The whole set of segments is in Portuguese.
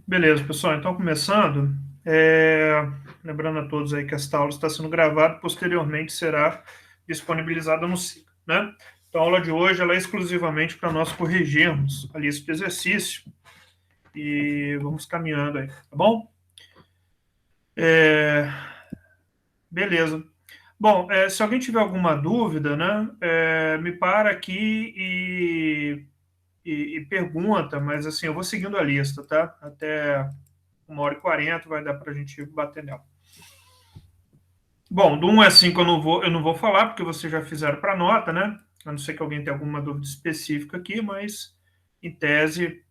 Beleza, pessoal. Então, começando, lembrando a todos aí que esta aula está sendo gravada, posteriormente será disponibilizada no SIGA, né? Então, a aula de hoje ela é exclusivamente para nós corrigirmos a lista de exercício e vamos caminhando aí, tá bom? Beleza. Bom, se alguém tiver alguma dúvida, né, me para aqui e pergunta, mas assim, eu vou seguindo a lista, tá? Até 1h40 vai dar para a gente bater nela. Bom, do 1 a 5 eu não vou falar, porque vocês já fizeram para nota, né? A não ser que alguém tenha alguma dúvida específica aqui, mas em tese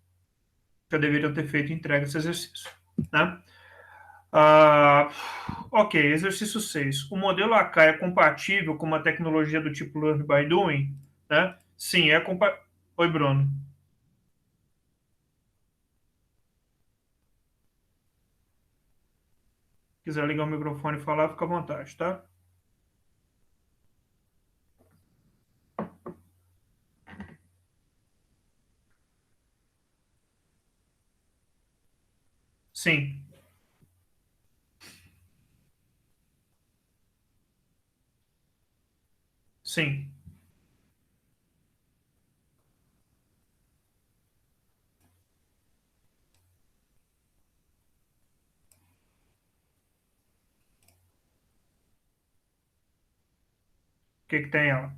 já deveriam ter feito entrega esse exercício, né? Ah, ok, exercício 6. O modelo AK é compatível com uma tecnologia do tipo Learn by Doing? Né? Sim, é compatível. Oi, Bruno. Se quiser ligar o microfone e falar, fica à vontade, tá? Sim, sim. O que que tem ela?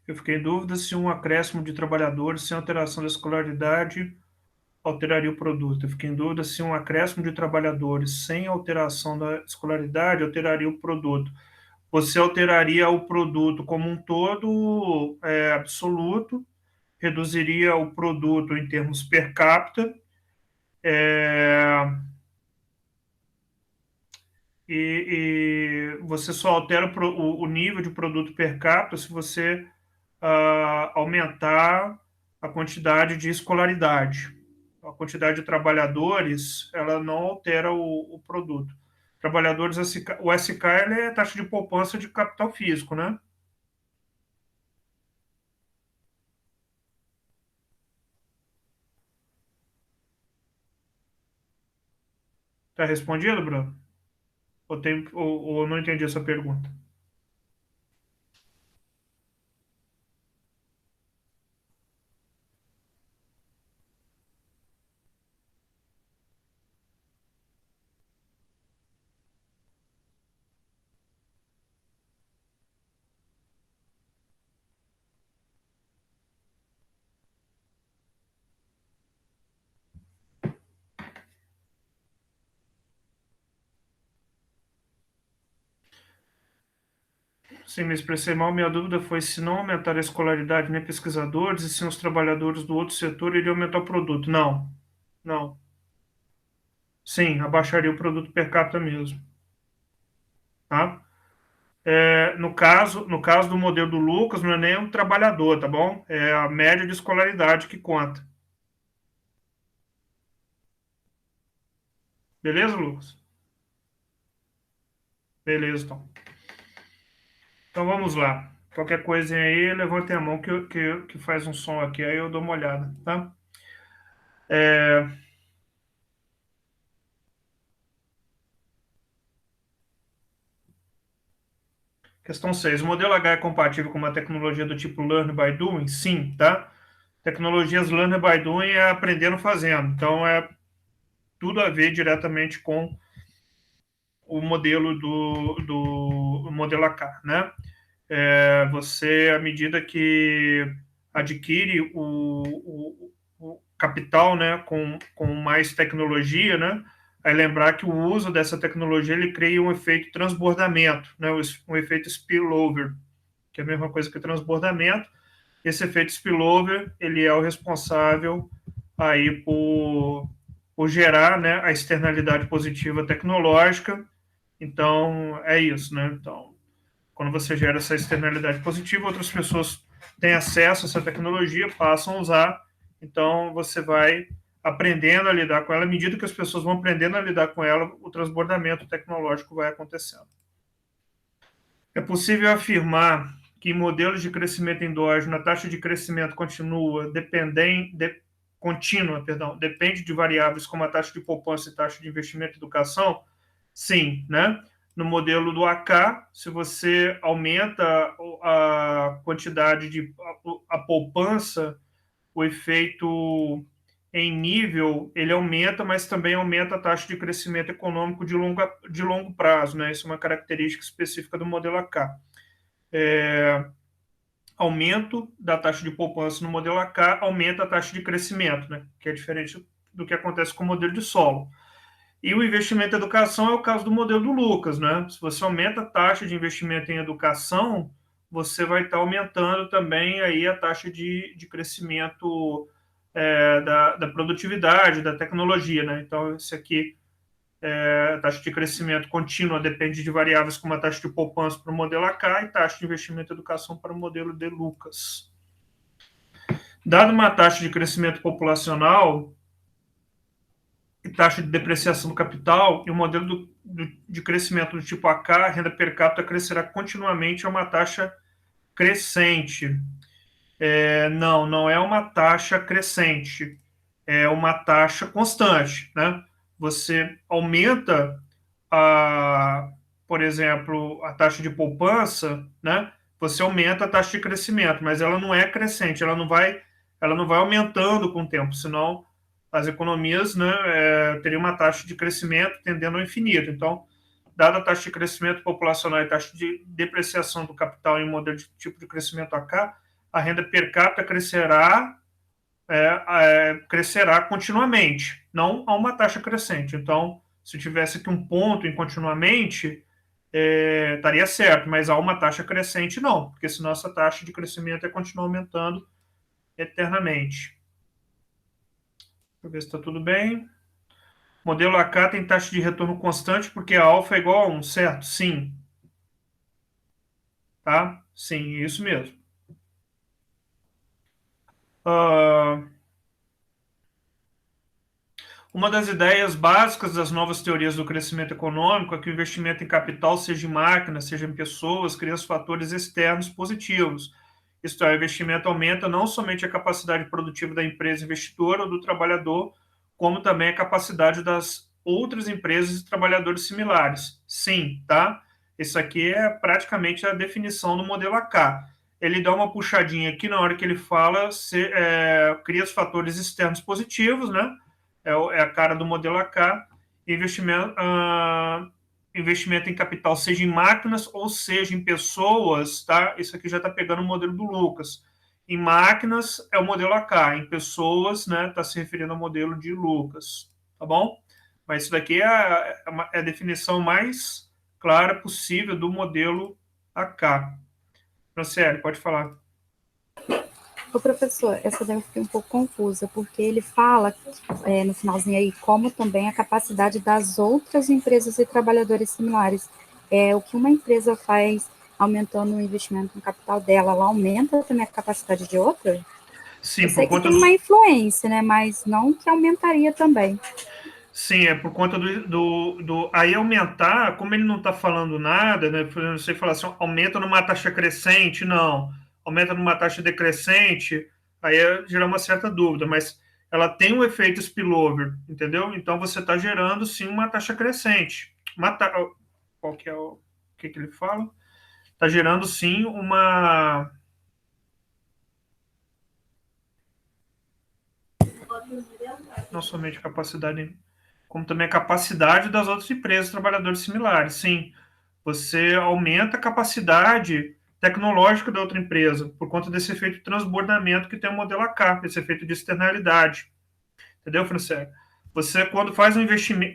Eu fiquei em dúvida se um acréscimo de trabalhadores sem alteração da escolaridade alteraria o produto. Eu fiquei em dúvida se um acréscimo de trabalhadores sem alteração da escolaridade alteraria o produto. Você alteraria o produto como um todo, absoluto, reduziria o produto em termos per capita, é, e você só altera o nível de produto per capita se você aumentar a quantidade de escolaridade. A quantidade de trabalhadores, ela não altera o produto. Trabalhadores, o SK ele é taxa de poupança de capital físico, né? Tá respondido, Bruno? Ou não entendi essa pergunta? Se me expressei mal, minha dúvida foi se não aumentar a escolaridade nem pesquisadores e se os trabalhadores do outro setor iriam aumentar o produto. Não, não. Sim, abaixaria o produto per capita mesmo, tá? No caso do modelo do Lucas, não é nem um trabalhador, tá bom? É a média de escolaridade que conta. Beleza, Lucas? Beleza, então. Então vamos lá. Qualquer coisa aí, levante a mão que faz um som aqui, aí eu dou uma olhada, tá? É, Questão 6. O modelo H é compatível com uma tecnologia do tipo Learn by Doing? Sim, tá? Tecnologias Learn by Doing é aprendendo fazendo. Então, é tudo a ver diretamente com o modelo do modelo AK, né? Você, à medida que adquire o capital, né, com mais tecnologia, né, aí lembrar que o uso dessa tecnologia ele cria um efeito transbordamento, né, um efeito spillover, que é a mesma coisa que transbordamento. Esse efeito spillover ele é o responsável aí por gerar, né, a externalidade positiva tecnológica. Então é isso, né? Então Quando você gera essa externalidade positiva, outras pessoas têm acesso a essa tecnologia, passam a usar, então você vai aprendendo a lidar com ela. À medida que as pessoas vão aprendendo a lidar com ela, o transbordamento tecnológico vai acontecendo. É possível afirmar que em modelos de crescimento endógeno a taxa de crescimento contínua, depende de variáveis como a taxa de poupança e taxa de investimento em educação? Sim, né? No modelo do AK, se você aumenta a quantidade de a poupança, o efeito em nível, ele aumenta, mas também aumenta a taxa de crescimento econômico de longo prazo, né? Isso é uma característica específica do modelo AK. Aumento da taxa de poupança no modelo AK aumenta a taxa de crescimento, né? Que é diferente do que acontece com o modelo de solo. E o investimento em educação é o caso do modelo do Lucas, né? Se você aumenta a taxa de investimento em educação, você vai estar aumentando também aí a taxa de crescimento da produtividade, da tecnologia, né? Então, esse aqui, a taxa de crescimento contínua depende de variáveis como a taxa de poupança para o modelo AK e taxa de investimento em educação para o modelo de Lucas. Dado uma taxa de crescimento populacional e taxa de depreciação do capital, e o modelo de crescimento do tipo AK, a renda per capita crescerá continuamente a uma taxa crescente. Não é uma taxa crescente, é uma taxa constante, né? Você aumenta, por exemplo, a taxa de poupança, né? Você aumenta a taxa de crescimento, mas ela não é crescente, ela não vai aumentando com o tempo, senão as economias, né, teriam uma taxa de crescimento tendendo ao infinito. Então, dada a taxa de crescimento populacional e taxa de depreciação do capital em um modelo de tipo de crescimento AK, a renda per capita crescerá continuamente, não a uma taxa crescente. Então, se tivesse aqui um ponto em continuamente, estaria certo, mas a uma taxa crescente não, porque senão essa taxa de crescimento ia continuar aumentando eternamente. Deixa eu ver se está tudo bem. Modelo AK tem taxa de retorno constante porque a alfa é igual a 1, certo? Sim. Tá? Sim, isso mesmo. Uma das ideias básicas das novas teorias do crescimento econômico é que o investimento em capital, seja em máquinas, seja em pessoas, cria os fatores externos positivos. Isto é, o investimento aumenta não somente a capacidade produtiva da empresa investidora ou do trabalhador, como também a capacidade das outras empresas e trabalhadores similares. Sim, tá? Isso aqui é praticamente a definição do modelo AK. Ele dá uma puxadinha aqui na hora que ele fala, cria os fatores externos positivos, né? É a cara do modelo AK, investimento em capital, seja em máquinas ou seja em pessoas, tá? Isso aqui já está pegando o modelo do Lucas. Em máquinas é o modelo AK, em pessoas, né, está se referindo ao modelo de Lucas, tá bom? Mas isso daqui é a definição mais clara possível do modelo AK. Franciele, pode falar. Ô, professor, essa daí eu fiquei um pouco confusa, porque ele fala, no finalzinho aí, como também a capacidade das outras empresas e trabalhadores similares. O que uma empresa faz aumentando o investimento no capital dela, ela aumenta também a capacidade de outra? Eu Sim, sei por que conta tem uma influência, né, mas não que aumentaria também. Sim, é por conta aí aumentar, como ele não está falando nada, né? Você fala assim, aumenta numa taxa crescente, não, aumenta numa taxa decrescente, aí gera uma certa dúvida, mas ela tem um efeito spillover, entendeu? Então você está gerando sim uma taxa crescente. Qual que é o que ele fala? Está gerando sim uma. Não somente capacidade, como também a capacidade das outras empresas, trabalhadores similares. Sim, você aumenta a capacidade tecnológica da outra empresa por conta desse efeito de transbordamento que tem o modelo AK, esse efeito de externalidade. Entendeu, Francesco? Você, quando faz um investimento,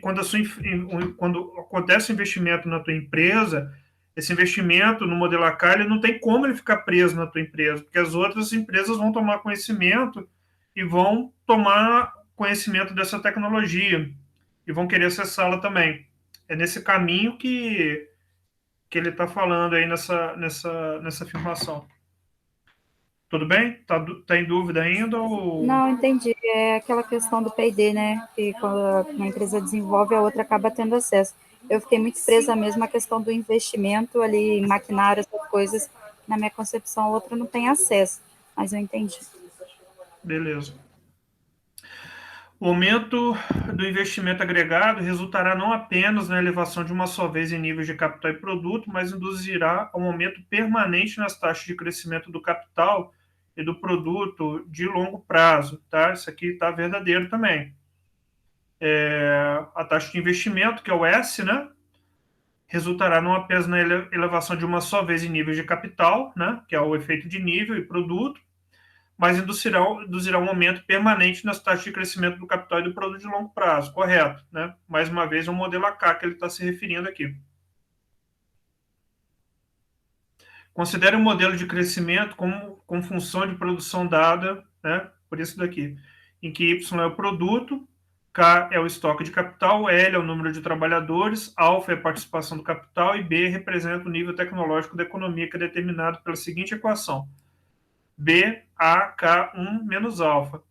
quando acontece um investimento na tua empresa, esse investimento no modelo AK, ele não tem como ele ficar preso na tua empresa, porque as outras empresas vão tomar conhecimento e vão tomar conhecimento dessa tecnologia e vão querer acessá-la também. É nesse caminho que ele está falando aí nessa afirmação. Tudo bem? Tá em dúvida ainda? Ou... Não, entendi. É aquela questão do P&D, né? Que quando uma empresa desenvolve, a outra acaba tendo acesso. Eu fiquei muito presa mesmo à questão do investimento ali em maquinário, essas coisas. Na minha concepção, a outra não tem acesso. Mas eu entendi. Beleza. O aumento do investimento agregado resultará não apenas na elevação de uma só vez em níveis de capital e produto, mas induzirá a um aumento permanente nas taxas de crescimento do capital e do produto de longo prazo, tá? Isso aqui está verdadeiro também. A taxa de investimento, que é o S, né? Resultará não apenas na elevação de uma só vez em níveis de capital, né? Que é o efeito de nível e produto, mas induzirá um aumento permanente nas taxas de crescimento do capital e do produto de longo prazo, correto, né? Mais uma vez, é o modelo AK que ele está se referindo aqui. Considere um modelo de crescimento com função de produção dada, né, por isso daqui, em que Y é o produto, K é o estoque de capital, L é o número de trabalhadores, alfa é a participação do capital e B representa o nível tecnológico da economia, que é determinado pela seguinte equação: B, A, K1 menos alfa.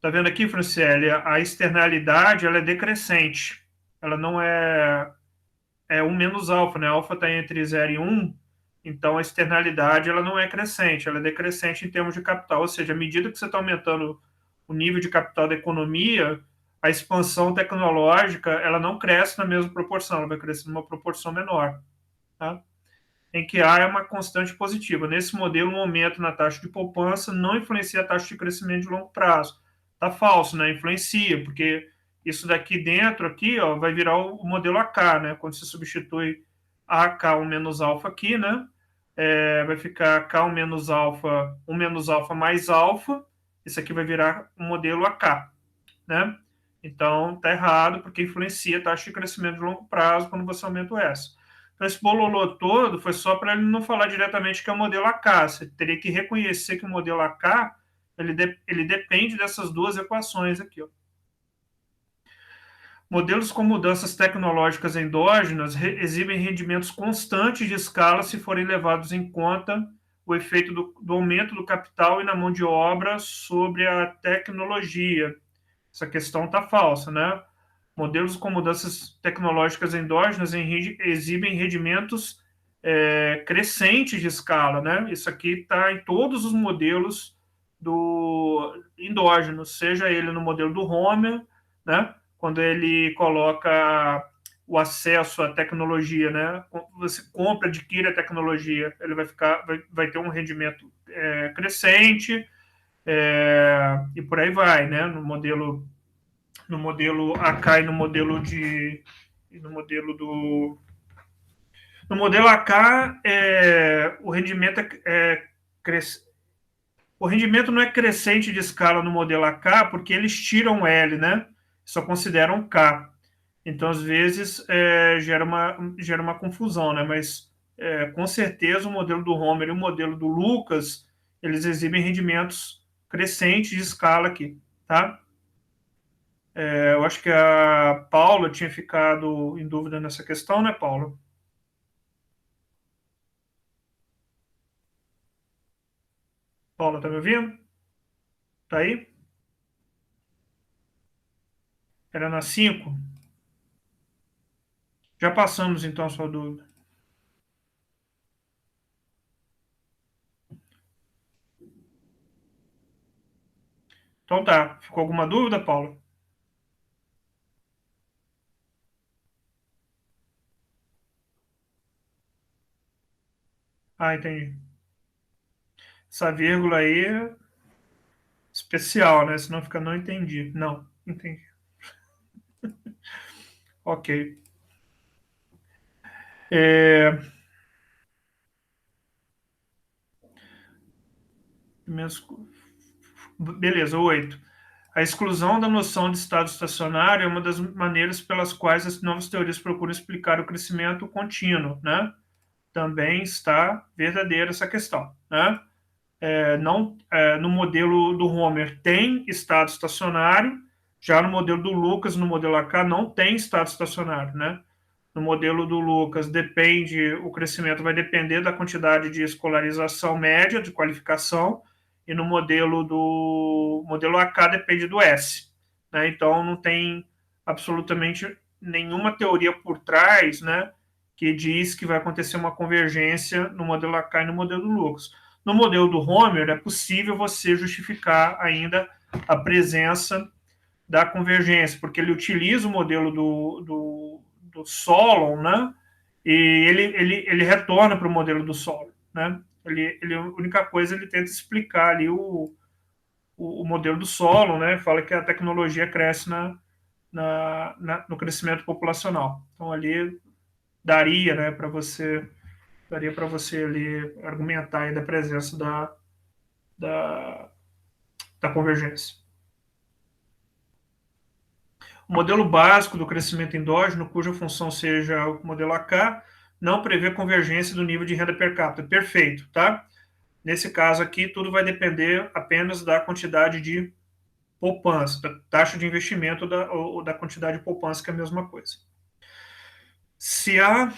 Tá vendo aqui, Franciele? A externalidade ela é decrescente. Ela não é 1 menos alfa, né? Alfa está entre 0 e 1, então a externalidade ela não é crescente, ela é decrescente em termos de capital. Ou seja, à medida que você está aumentando o nível de capital da economia, a expansão tecnológica ela não cresce na mesma proporção, ela vai crescer numa proporção menor. Tá? Em que A é uma constante positiva. Nesse modelo, um aumento na taxa de poupança não influencia a taxa de crescimento de longo prazo. Está falso, né? Influencia, porque isso daqui dentro, aqui, ó, vai virar o modelo AK, né? Quando você substitui AK1 menos alfa aqui, né? Vai ficar K1 menos alfa, 1 menos alfa mais alfa. Isso aqui vai virar um modelo AK, né? Então, está errado, porque influencia a taxa de crescimento de longo prazo quando você aumenta o S. Então, esse bololô todo foi só para ele não falar diretamente que é o modelo AK. Você teria que reconhecer que o modelo AK ele depende dessas duas equações aqui. Ó. Modelos com mudanças tecnológicas endógenas exibem rendimentos constantes de escala se forem levados em conta o efeito do aumento do capital e na mão de obra sobre a tecnologia. Essa questão está falsa, né? Modelos com mudanças tecnológicas endógenas exibem rendimentos crescentes de escala, né? Isso aqui está em todos os modelos do endógenos, seja ele no modelo do Homer, né? Quando ele coloca o acesso à tecnologia, né? Você compra, adquire a tecnologia, ele vai ter um rendimento crescente e por aí vai, né? No modelo AK e no modelo no modelo AK o rendimento o rendimento não é crescente de escala no modelo AK porque eles tiram L, né? Só consideram K. Então, às vezes, gera uma confusão, né? Mas, com certeza, o modelo do Homer e o modelo do Lucas, eles exibem rendimentos crescentes de escala aqui, tá? Eu acho que a Paula tinha ficado em dúvida nessa questão, né, Paula? Paula, tá me ouvindo? Tá aí? Era na 5? Já passamos, então, a sua dúvida. Então tá. Ficou alguma dúvida, Paula? Ah, entendi. Essa vírgula aí é especial, né? Senão fica não entendi. Não, entendi. Ok. É, beleza, 8. A exclusão da noção de estado estacionário é uma das maneiras pelas quais as novas teorias procuram explicar o crescimento contínuo, né? Também está verdadeira essa questão, né? No modelo do Homer tem estado estacionário, já no modelo do Lucas, no modelo AK, não tem estado estacionário, né? No modelo do Lucas, o crescimento vai depender da quantidade de escolarização média, de qualificação, e no modelo AK depende do S. Né? Então, não tem absolutamente nenhuma teoria por trás, né, que diz que vai acontecer uma convergência no modelo AK e no modelo do Lucas. No modelo do Homer, é possível você justificar ainda a presença da convergência, porque ele utiliza o modelo do Solon, né? E ele retorna para o modelo do Solon, né? A única coisa, ele tenta explicar ali o modelo do Solon, né? Fala que a tecnologia cresce no crescimento populacional. Então, ali daria, né, para você ali argumentar aí da presença da, da convergência. O modelo básico do crescimento endógeno, cuja função seja o modelo AK, não prevê convergência do nível de renda per capita. Perfeito, tá? Nesse caso aqui, tudo vai depender apenas da quantidade de poupança, da taxa de investimento ou da quantidade de poupança, que é a mesma coisa. Se há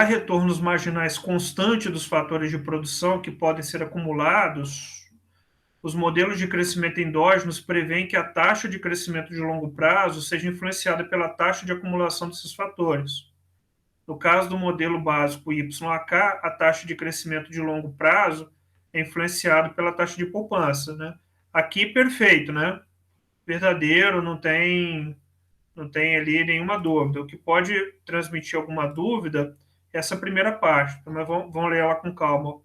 retornos marginais constantes dos fatores de produção que podem ser acumulados, os modelos de crescimento endógenos prevêem que a taxa de crescimento de longo prazo seja influenciada pela taxa de acumulação desses fatores. No caso do modelo básico YAK, a taxa de crescimento de longo prazo é influenciada pela taxa de poupança. Né? Aqui, perfeito, né? Verdadeiro, não tem ali nenhuma dúvida. O que pode transmitir alguma dúvida é essa primeira parte, mas vamos ler ela com calma.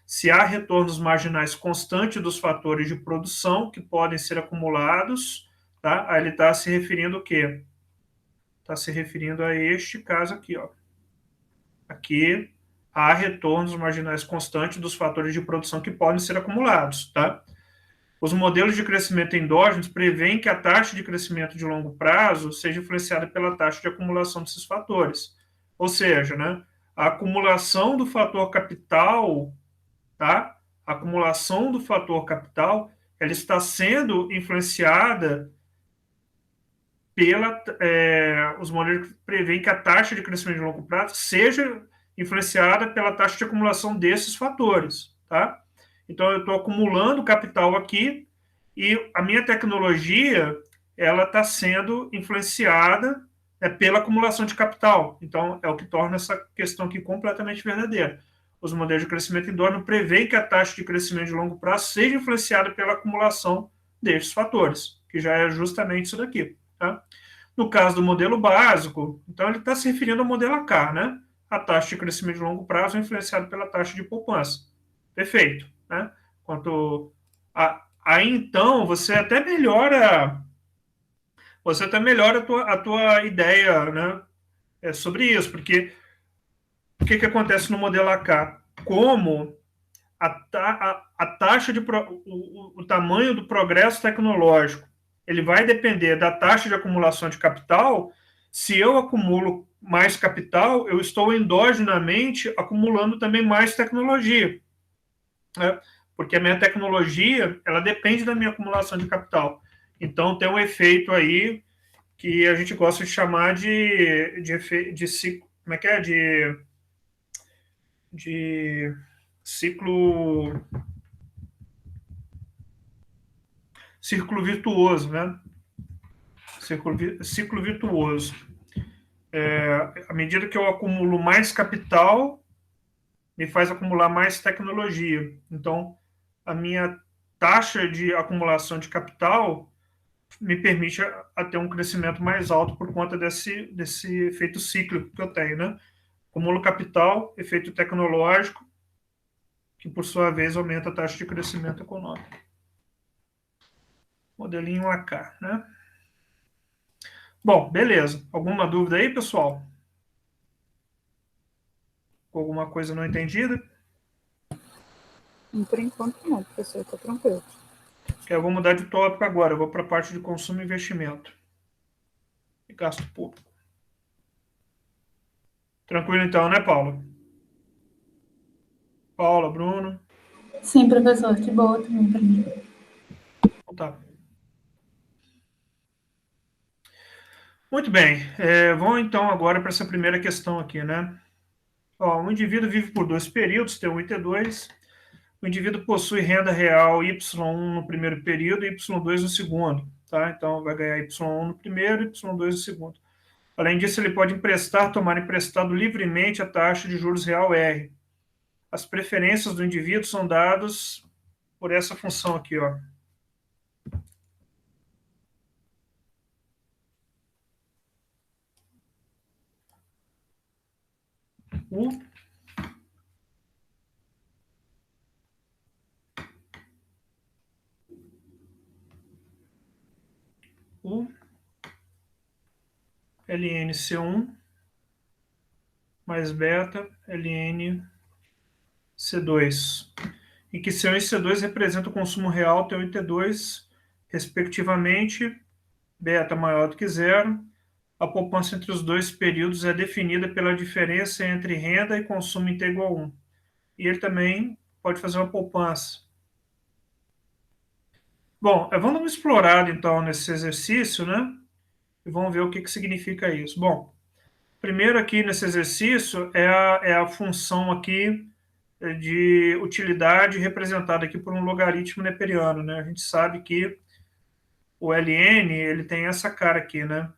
Se há retornos marginais constantes dos fatores de produção que podem ser acumulados, tá? Aí ele está se referindo ao quê? Está se referindo a este caso aqui, ó. Aqui há retornos marginais constantes dos fatores de produção que podem ser acumulados, tá? Os modelos de crescimento endógenos prevêem que a taxa de crescimento de longo prazo seja influenciada pela taxa de acumulação desses fatores. Ou seja, né, a acumulação do fator capital, tá? A acumulação do fator capital, ela está sendo influenciada os modelos prevêem que a taxa de crescimento de longo prazo seja influenciada pela taxa de acumulação desses fatores, tá? Então, eu estou acumulando capital aqui e a minha tecnologia, ela está sendo influenciada, pela acumulação de capital. Então, é o que torna essa questão aqui completamente verdadeira. Os modelos de crescimento endógeno prevêem que a taxa de crescimento de longo prazo seja influenciada pela acumulação desses fatores, que já é justamente isso daqui. Tá? No caso do modelo básico, então ele está se referindo ao modelo AK, né? A taxa de crescimento de longo prazo é influenciada pela taxa de poupança. Perfeito. Né? Aí, então, você até melhora a tua ideia, né? Sobre isso, porque o que acontece no modelo AK? Como a taxa o tamanho do progresso tecnológico ele vai depender da taxa de acumulação de capital. Se eu acumulo mais capital, eu estou endogenamente acumulando também mais tecnologia, né? Porque a minha tecnologia ela depende da minha acumulação de capital. Então tem um efeito aí que a gente gosta de chamar de ciclo, como é que é? De ciclo virtuoso, né? Ciclo virtuoso. À medida que eu acumulo mais capital, me faz acumular mais tecnologia. Então, a minha taxa de acumulação de capital me permite a ter um crescimento mais alto por conta desse efeito cíclico que eu tenho, né? Acumulo capital, efeito tecnológico, que por sua vez aumenta a taxa de crescimento econômico. Modelinho AK, né? Bom, beleza. Alguma dúvida aí, pessoal? Alguma coisa não entendida? Por enquanto não, professor, estou tranquilo. Eu vou mudar de tópico agora. Eu vou para a parte de consumo e investimento. E gasto público. Tranquilo então, né, Paula? Paula, Bruno? Sim, professor, de boa também para mim. Tá. Muito bem, vamos então agora para essa primeira questão aqui, né? Ó, um indivíduo vive por 2 períodos, T1 e T2. O indivíduo possui renda real Y1 no primeiro período e Y2 no segundo, tá? Então, vai ganhar Y1 no primeiro e Y2 no segundo. Além disso, ele pode tomar emprestado livremente a taxa de juros real R. As preferências do indivíduo são dadas por essa função aqui, ó. U ln C1 mais beta ln C2, em que C1 e C2 representam o consumo real T1 e T2, respectivamente, beta maior do que zero. A poupança entre os dois períodos é definida pela diferença entre renda e consumo em T igual a 1. E ele também pode fazer uma poupança. Bom, vamos dar uma explorada, então, nesse exercício, né? E vamos ver o que significa isso. Bom, primeiro aqui nesse exercício é a função aqui de utilidade representada aqui por um logaritmo neperiano, né? A gente sabe que o ln, ele tem essa cara aqui, né?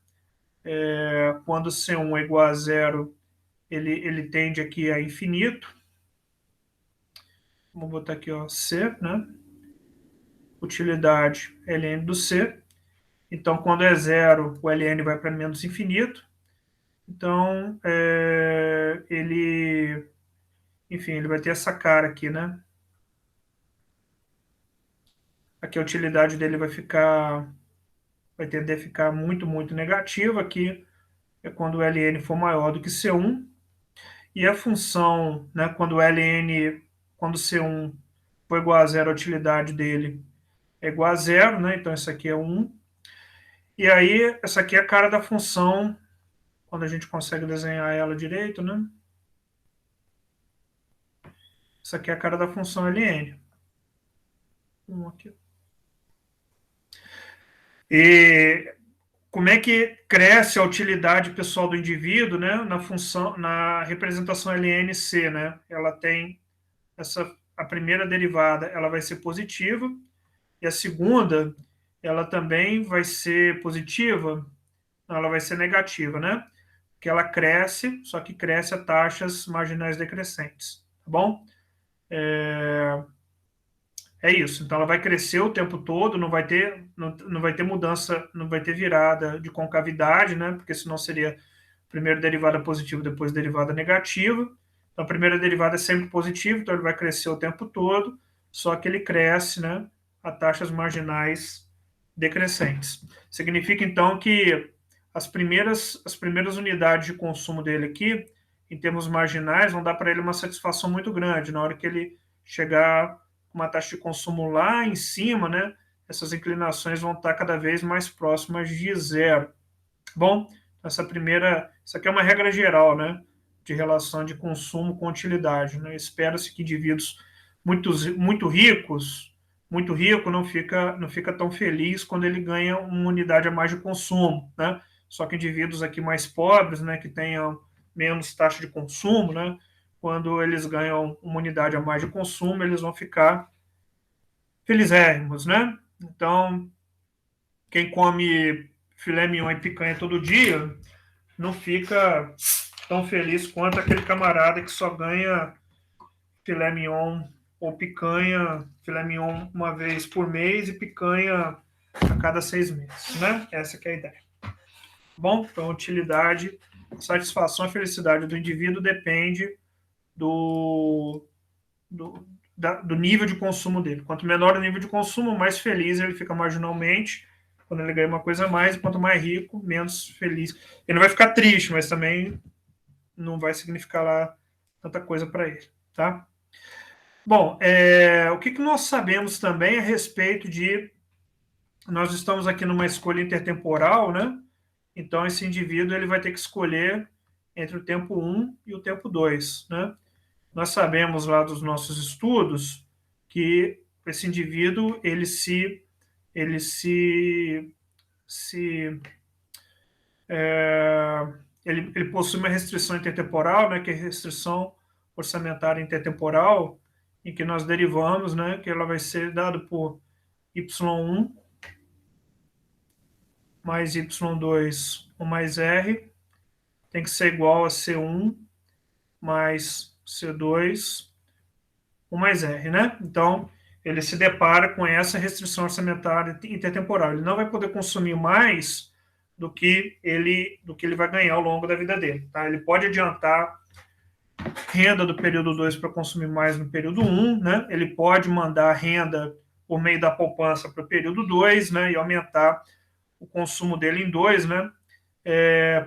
Quando C1 é igual a zero, ele tende aqui a infinito. Vamos botar aqui, ó, C, né? Utilidade ln do C. Então, quando é zero, o ln vai para menos infinito. Então, enfim, ele vai ter essa cara aqui, né? Aqui a utilidade dele vai tender a ficar muito, muito negativa. Aqui é quando o ln for maior do que C1. E a função, né, quando C1 for igual a zero, a utilidade dele é igual a zero, né? Então, isso aqui é 1. E aí, essa aqui é a cara da função, quando a gente consegue desenhar ela direito, né? Essa aqui é a cara da função ln. Aqui. E como é que cresce a utilidade pessoal do indivíduo, né? Na representação lnc, né? Ela tem a primeira derivada, ela vai ser positiva, e a segunda, ela também vai ser positiva, não, ela vai ser negativa, né? Porque ela cresce, só que cresce a taxas marginais decrescentes, tá bom? É isso. Então, ela vai crescer o tempo todo, não vai ter mudança, não vai ter virada de concavidade, né? Porque senão seria primeiro derivada positiva, depois derivada negativa. Então, a primeira derivada é sempre positiva, então ele vai crescer o tempo todo, só que ele cresce, né, a taxas marginais decrescentes. Significa, então, que as primeiras unidades de consumo dele aqui, em termos marginais, vão dar para ele uma satisfação muito grande. Na hora que ele chegar com uma taxa de consumo lá em cima, né, essas inclinações vão estar cada vez mais próximas de zero. Bom, isso aqui é uma regra geral, né, de relação de consumo com utilidade, né? Espera-se que indivíduos muito ricos, muito rico não fica tão feliz quando ele ganha uma unidade a mais de consumo, né? Só que indivíduos aqui mais pobres, né, que tenham menos taxa de consumo, né, quando eles ganham uma unidade a mais de consumo, eles vão ficar felizérrimos, né? Então, quem come filé mignon e picanha todo dia não fica tão feliz quanto aquele camarada que só ganha filé mignon ou picanha, filé mignon uma vez por mês e picanha a cada 6 meses, né? Essa que é a ideia. Bom, então, utilidade, satisfação e felicidade do indivíduo depende do nível de consumo dele. Quanto menor o nível de consumo, mais feliz ele fica marginalmente, quando ele ganha uma coisa a mais, e quanto mais rico, menos feliz. Ele não vai ficar triste, mas também não vai significar lá tanta coisa para ele, tá? Bom, o que nós sabemos também a respeito de... Nós estamos aqui numa escolha intertemporal, né? Então, esse indivíduo ele vai ter que escolher entre o tempo 1 e o tempo 2, né? Nós sabemos lá dos nossos estudos que esse indivíduo Ele possui uma restrição intertemporal, né, que é restrição orçamentária intertemporal, em que nós derivamos, né, que ela vai ser dada por y1 mais y2, 1 mais r, tem que ser igual a C1 mais C2, 1 mais R, né? Então, ele se depara com essa restrição orçamentária intertemporal. Ele não vai poder consumir mais do que ele vai ganhar ao longo da vida dele. Tá? Ele pode adiantar renda do período 2 para consumir mais no período 1, né? Ele pode mandar renda por meio da poupança para o período 2, né? E aumentar o consumo dele em 2, né?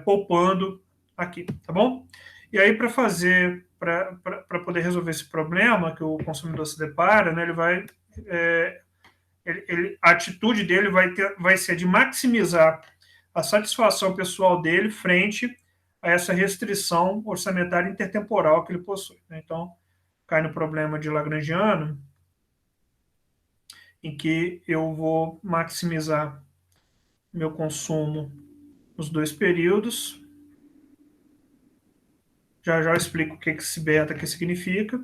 Poupando aqui, tá bom? E aí, para poder resolver esse problema que o consumidor se depara, né, a atitude dele vai ser de maximizar a satisfação pessoal dele frente a essa restrição orçamentária intertemporal que ele possui. Né? Então, cai no problema de Lagrangiano, em que eu vou maximizar meu consumo nos 2 períodos. Já eu explico o que esse beta aqui significa.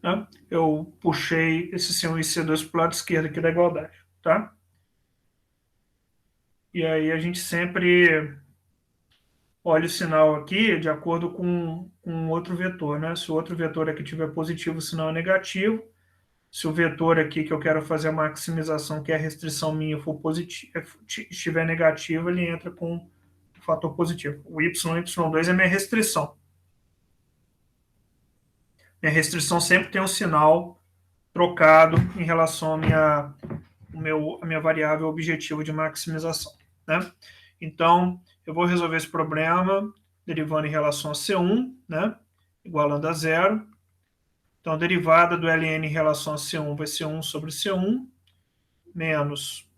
Né? Eu puxei esse C1 e C2 para o lado esquerdo aqui da igualdade. Tá? E aí a gente sempre olha o sinal aqui de acordo com outro vetor. Né? Se o outro vetor aqui tiver positivo, o sinal é negativo. Se o vetor aqui que eu quero fazer a maximização, que é a restrição minha, for positivo, estiver negativo, ele entra com o fator positivo. O y, y2 é minha restrição. Minha restrição sempre tem um sinal trocado em relação à minha variável objetivo de maximização. Né? Então, eu vou resolver esse problema derivando em relação a C1, né? Igualando a zero. Então, a derivada do ln em relação a C1 vai ser 1 sobre C1, menos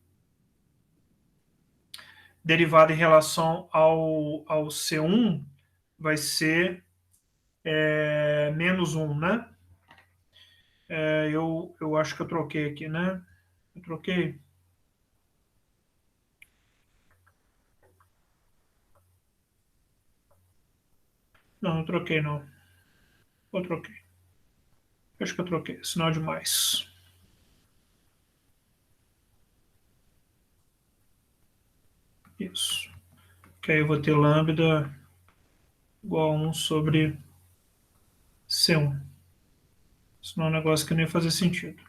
derivada em relação ao C1 vai ser menos 1, né? Eu acho que eu troquei aqui, né? Eu troquei. Não troquei, não. Eu troquei. Acho que eu troquei. Sinal de mais. Isso. Que aí eu vou ter lambda igual a 1 sobre C1. Senão é um negócio que não ia fazer sentido.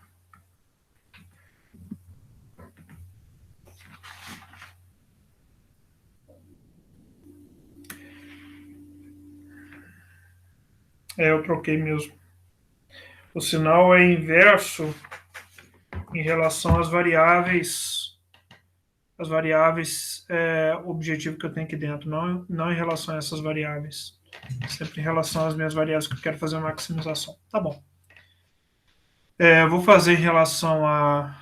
Eu troquei mesmo. O sinal é inverso em relação às variáveis objetivo que eu tenho aqui dentro, não em relação a essas variáveis. Sempre em relação às minhas variáveis que eu quero fazer a maximização. Tá bom. Vou fazer em relação a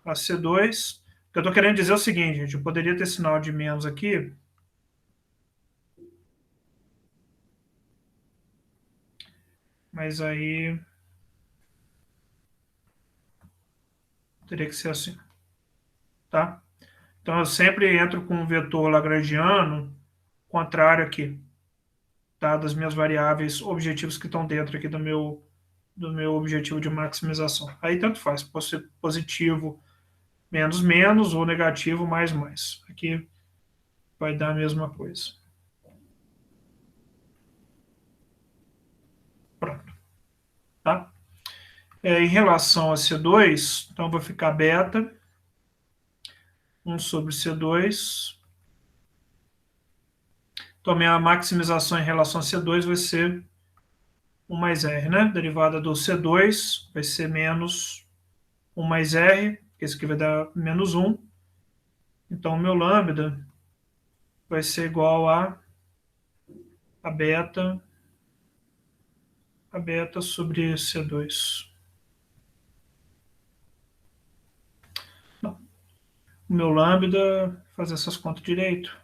C2. O que eu estou querendo dizer é o seguinte, gente. Eu poderia ter sinal de menos aqui. Mas aí teria que ser assim. Tá? Então, eu sempre entro com um vetor lagrangiano contrário aqui. Tá? Das minhas variáveis objetivos que estão dentro aqui do meu objetivo de maximização. Aí tanto faz, pode ser positivo menos menos ou negativo mais mais. Aqui vai dar a mesma coisa. Pronto. Tá? Em relação a C2, então vai ficar beta 1 sobre C2. Então, minha maximização em relação a C2 vai ser 1 mais R, né? Derivada do C2 vai ser menos 1 mais R, que esse aqui vai dar menos 1. Então, o meu lambda vai ser igual a beta sobre C2. Não. o meu lambda, fazer essas contas direito.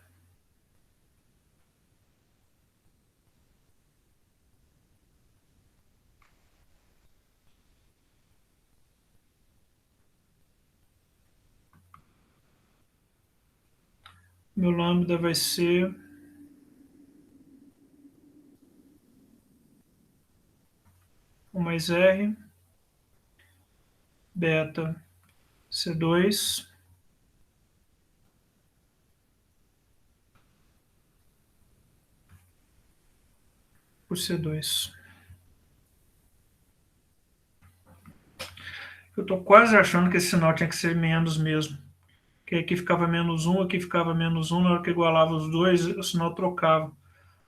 Meu lambda vai ser 1 mais R, beta C2 por C2. Eu estou quase achando que esse sinal tinha que ser menos mesmo. Que aqui ficava -1, aqui ficava -1, na hora que igualava os dois, o sinal trocava.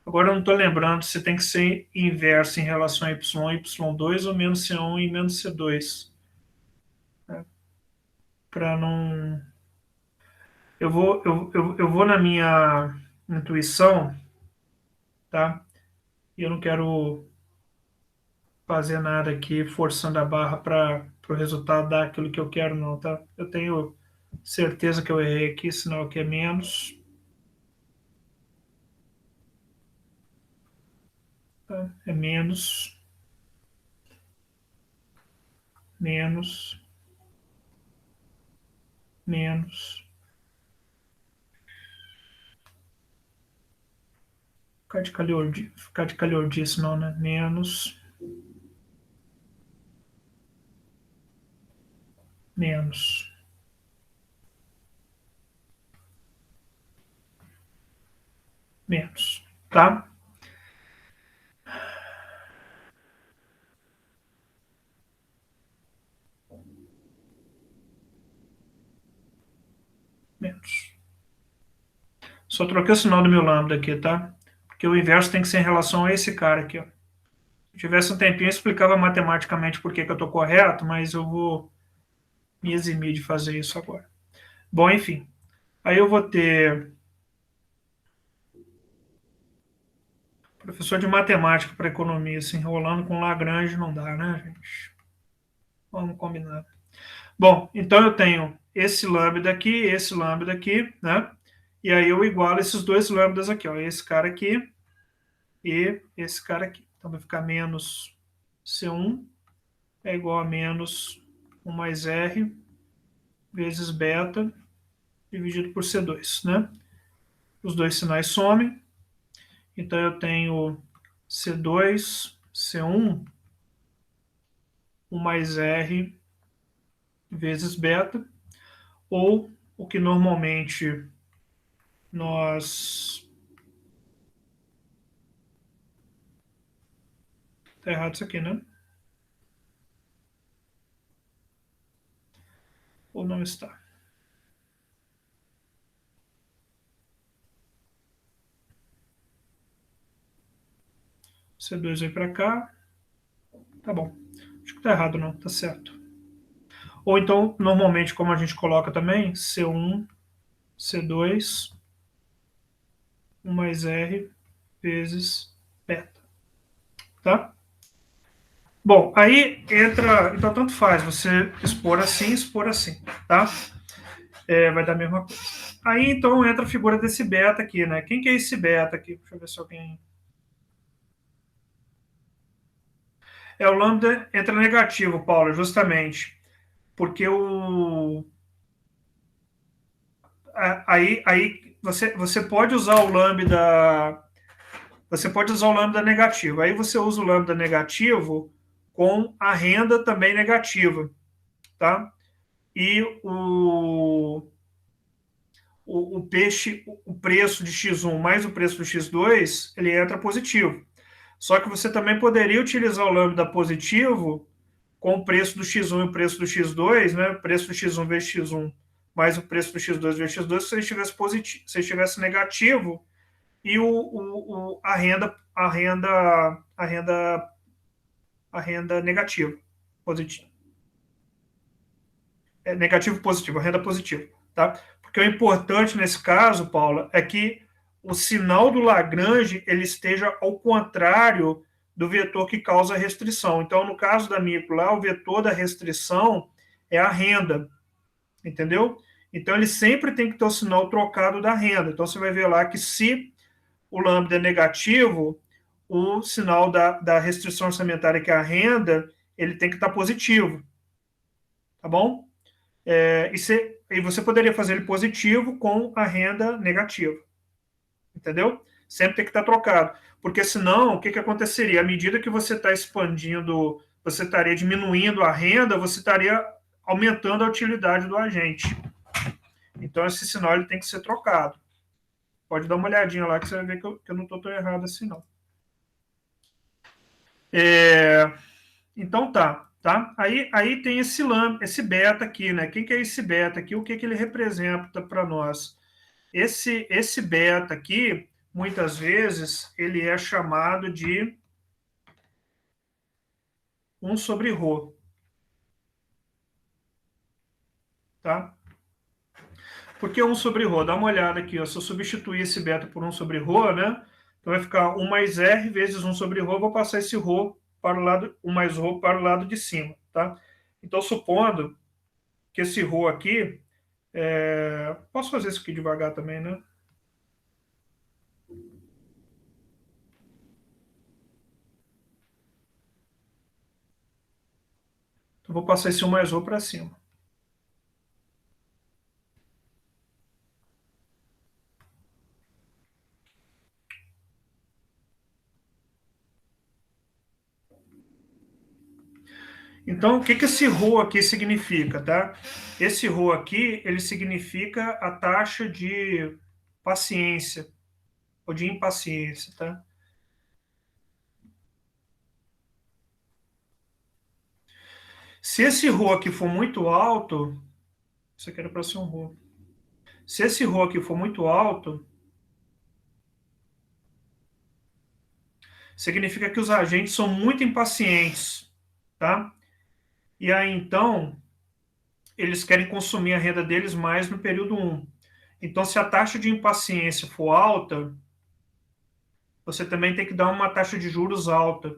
Agora eu não estou lembrando se tem que ser inverso em relação a y1 e y2 ou menos C1 e menos C2. Para não... Eu vou na minha intuição, tá? E eu não quero fazer nada aqui forçando a barra para o resultado dar aquilo que eu quero, não, tá? Eu tenho certeza que eu errei aqui, sinal aqui é menos. Tá? É menos. Menos. Menos. Ficar de calhordice não, né? Menos. Menos. Menos. Tá? Menos. Só troquei o sinal do meu lambda aqui, tá? Porque o inverso tem que ser em relação a esse cara aqui, ó. Se tivesse um tempinho, eu explicava matematicamente por que eu estou correto, mas eu vou me eximir de fazer isso agora. Bom, enfim. Aí eu vou ter professor de matemática para economia, se enrolando com Lagrange não dá, né, gente? Vamos combinar. Bom, então eu tenho esse lambda aqui, né? E aí eu igualo esses dois lambdas aqui, ó. Esse cara aqui e esse cara aqui. Então vai ficar menos C1 é igual a menos 1 mais R vezes beta dividido por C2, né? Os dois sinais somem. Então eu tenho C2, C1, 1 mais R vezes beta, ou o que normalmente nós... Tá errado isso aqui, né? Ou não está? C2 vai para cá. Tá bom. Acho que tá errado não, tá certo. Ou então, normalmente, como a gente coloca também, C1, C2, 1 mais R vezes beta. Tá? Bom, aí entra... Então, tanto faz você expor assim, tá? Vai dar a mesma coisa. Aí, então, entra a figura desse beta aqui, né? Quem que é esse beta aqui? Deixa eu ver se alguém... O lambda entra negativo, Paulo, justamente. Porque aí você pode usar o lambda... Você pode usar o lambda negativo. Aí você usa o lambda negativo com a renda também negativa, tá? E o peixe, o preço de X1 mais o preço do X2, ele entra positivo. Só que você também poderia utilizar o lambda positivo com o preço do X1 e o preço do X2, né? O preço do X1 vezes X1 mais o preço do X2 vezes X2, se ele estivesse positivo, se ele estivesse negativo, e a renda negativa, positivo. Negativo positivo, a renda positiva, tá? Porque o importante nesse caso, Paula, é que o sinal do Lagrange ele esteja ao contrário do vetor que causa a restrição. Então, no caso da micro lá, o vetor da restrição é a renda, entendeu? Então, ele sempre tem que ter o sinal trocado da renda. Então, você vai ver lá que se o lambda é negativo, o sinal da restrição orçamentária, que é a renda, ele tem que estar positivo. Tá bom? E você poderia fazer ele positivo com a renda negativa. Entendeu? Sempre tem que estar trocado. Porque senão, o que, que aconteceria? À medida que você está expandindo, você estaria diminuindo a renda, você estaria aumentando a utilidade do agente. Então, esse sinal ele tem que ser trocado. Pode dar uma olhadinha lá que você vai ver que eu não estou tão errado assim, não. Então, tá. Aí tem esse beta aqui, né? Quem que é esse beta aqui? O que, que ele representa para nós? Esse beta aqui, muitas vezes, ele é chamado de 1 sobre ρ. Tá? Por que 1 sobre ρ? Dá uma olhada aqui. Ó. Se eu substituir esse beta por 1 sobre ρ, né? Então vai ficar 1 mais R vezes 1 sobre ρ. Eu vou passar esse ρ para o lado, 1 mais ρ para o lado de cima. Tá? Então, supondo que esse ρ aqui... Posso fazer isso aqui devagar também, né? Então, vou passar esse 1 mais ρ para cima. Então, o que, que esse ρ aqui significa, tá? Esse ρ aqui, ele significa a taxa de paciência ou de impaciência, tá? Se esse ρ aqui for muito alto, isso aqui era para ser um ρ. Se esse ρ aqui for muito alto, significa que os agentes são muito impacientes, tá? E aí, então, eles querem consumir a renda deles mais no período 1. Então, se a taxa de impaciência for alta, você também tem que dar uma taxa de juros alta,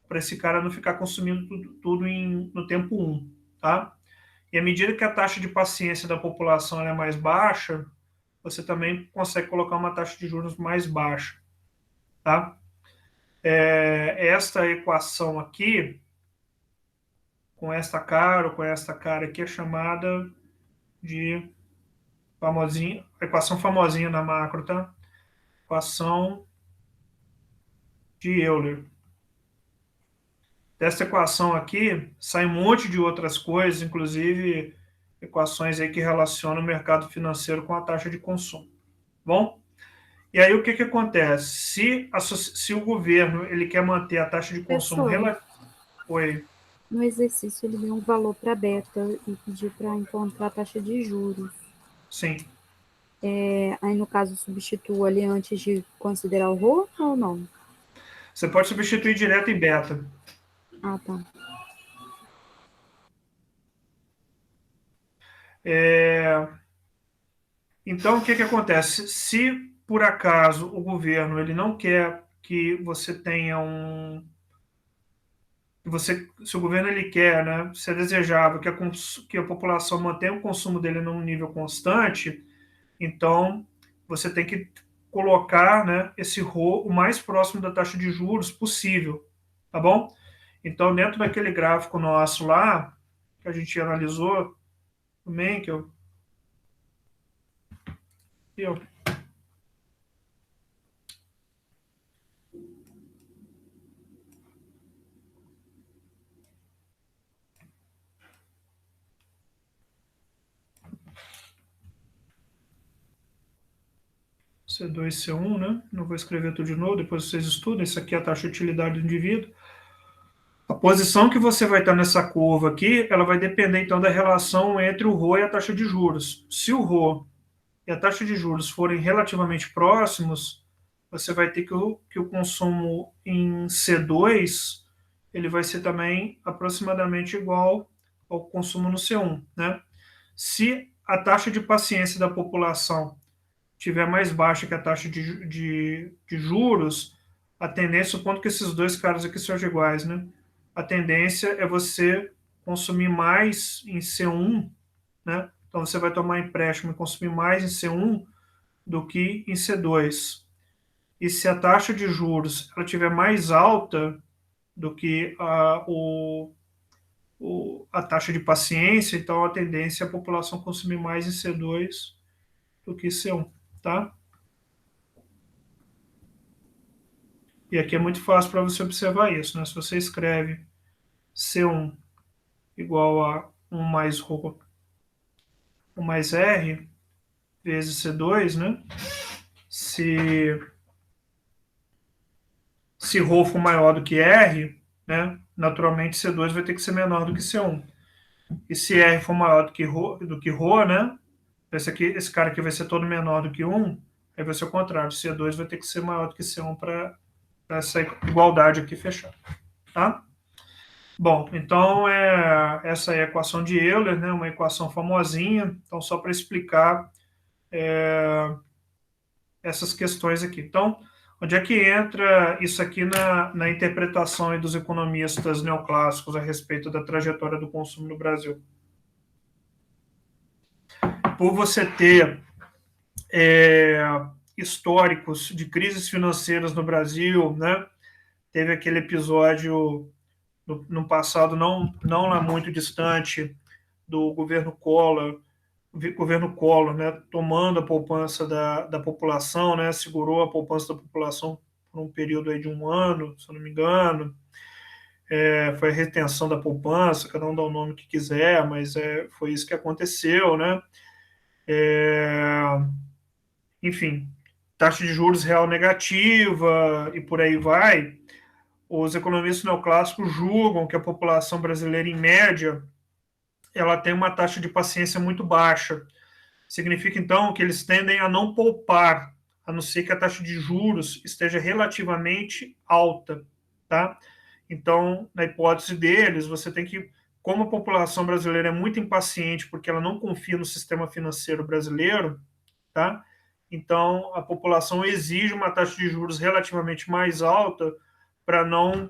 para esse cara não ficar consumindo tudo no tempo 1, tá? E à medida que a taxa de paciência da população é mais baixa, você também consegue colocar uma taxa de juros mais baixa, tá? Esta equação aqui, com esta cara ou com esta cara aqui, é chamada de famosinha, equação famosinha na macro, tá? Equação de Euler. Dessa equação aqui, sai um monte de outras coisas, inclusive equações aí que relacionam o mercado financeiro com a taxa de consumo. Bom? E aí o que, que acontece? Se o governo ele quer manter a taxa de consumo relativa... Oi. No exercício, ele deu um valor para beta e pediu para encontrar a taxa de juros. Sim. Aí, no caso, substituo ali antes de considerar o ρ ou não? Você pode substituir direto em beta. Ah, tá. Então, o que, que acontece? Se, por acaso, o governo ele não quer que você tenha se o governo ele quer, né, se é desejável que a população mantenha o consumo dele num nível constante, então você tem que colocar, né, esse ρ o mais próximo da taxa de juros possível, tá bom? Então, dentro daquele gráfico nosso lá, que a gente analisou, também, que eu C2, C1, né? Não vou escrever tudo de novo, depois vocês estudam. Isso aqui é a taxa de utilidade do indivíduo. A posição que você vai estar nessa curva aqui, ela vai depender, então, da relação entre o ρ e a taxa de juros. Se o ρ e a taxa de juros forem relativamente próximos, você vai ter que o consumo em C2 ele vai ser também aproximadamente igual ao consumo no C1, né? Se a taxa de paciência da população tiver mais baixa que a taxa de juros, a tendência, supondo que esses dois caras aqui sejam iguais, né? A tendência é você consumir mais em C1, né? Então, você vai tomar empréstimo e consumir mais em C1 do que em C2. E se a taxa de juros ela estiver mais alta do que a taxa de paciência, então a tendência é a população consumir mais em C2 do que C1, tá? E aqui é muito fácil para você observar isso, né? Se você escreve C1 igual a 1 mais ρ, 1 mais R vezes C2, né? Se ρ for maior do que R, né? Naturalmente C2 vai ter que ser menor do que C1. E se R for maior do que ρ, né? Esse cara aqui vai ser todo menor do que 1, aí vai ser o contrário. C2 vai ter que ser maior do que C1 para essa igualdade aqui fechar, tá? Bom, então essa é a equação de Euler, né? Uma equação famosinha. Então, só para explicar essas questões aqui. Então, onde é que entra isso aqui na interpretação dos economistas neoclássicos a respeito da trajetória do consumo no Brasil? Por você ter históricos de crises financeiras no Brasil, né? Teve aquele episódio no passado, não lá muito distante, do governo Collor, né, tomando a poupança da população, né, segurou a poupança da população por um período aí de 1 ano, se eu não me engano. Foi a retenção da poupança, cada um dá o nome que quiser, mas foi isso que aconteceu, né? Enfim, taxa de juros real negativa e por aí vai. Os economistas neoclássicos julgam que a população brasileira, em média, ela tem uma taxa de paciência muito baixa. Significa, então, que eles tendem a não poupar, a não ser que a taxa de juros esteja relativamente alta, tá? Então, na hipótese deles, você tem que, como a população brasileira é muito impaciente porque ela não confia no sistema financeiro brasileiro, tá? Então, a população exige uma taxa de juros relativamente mais alta para não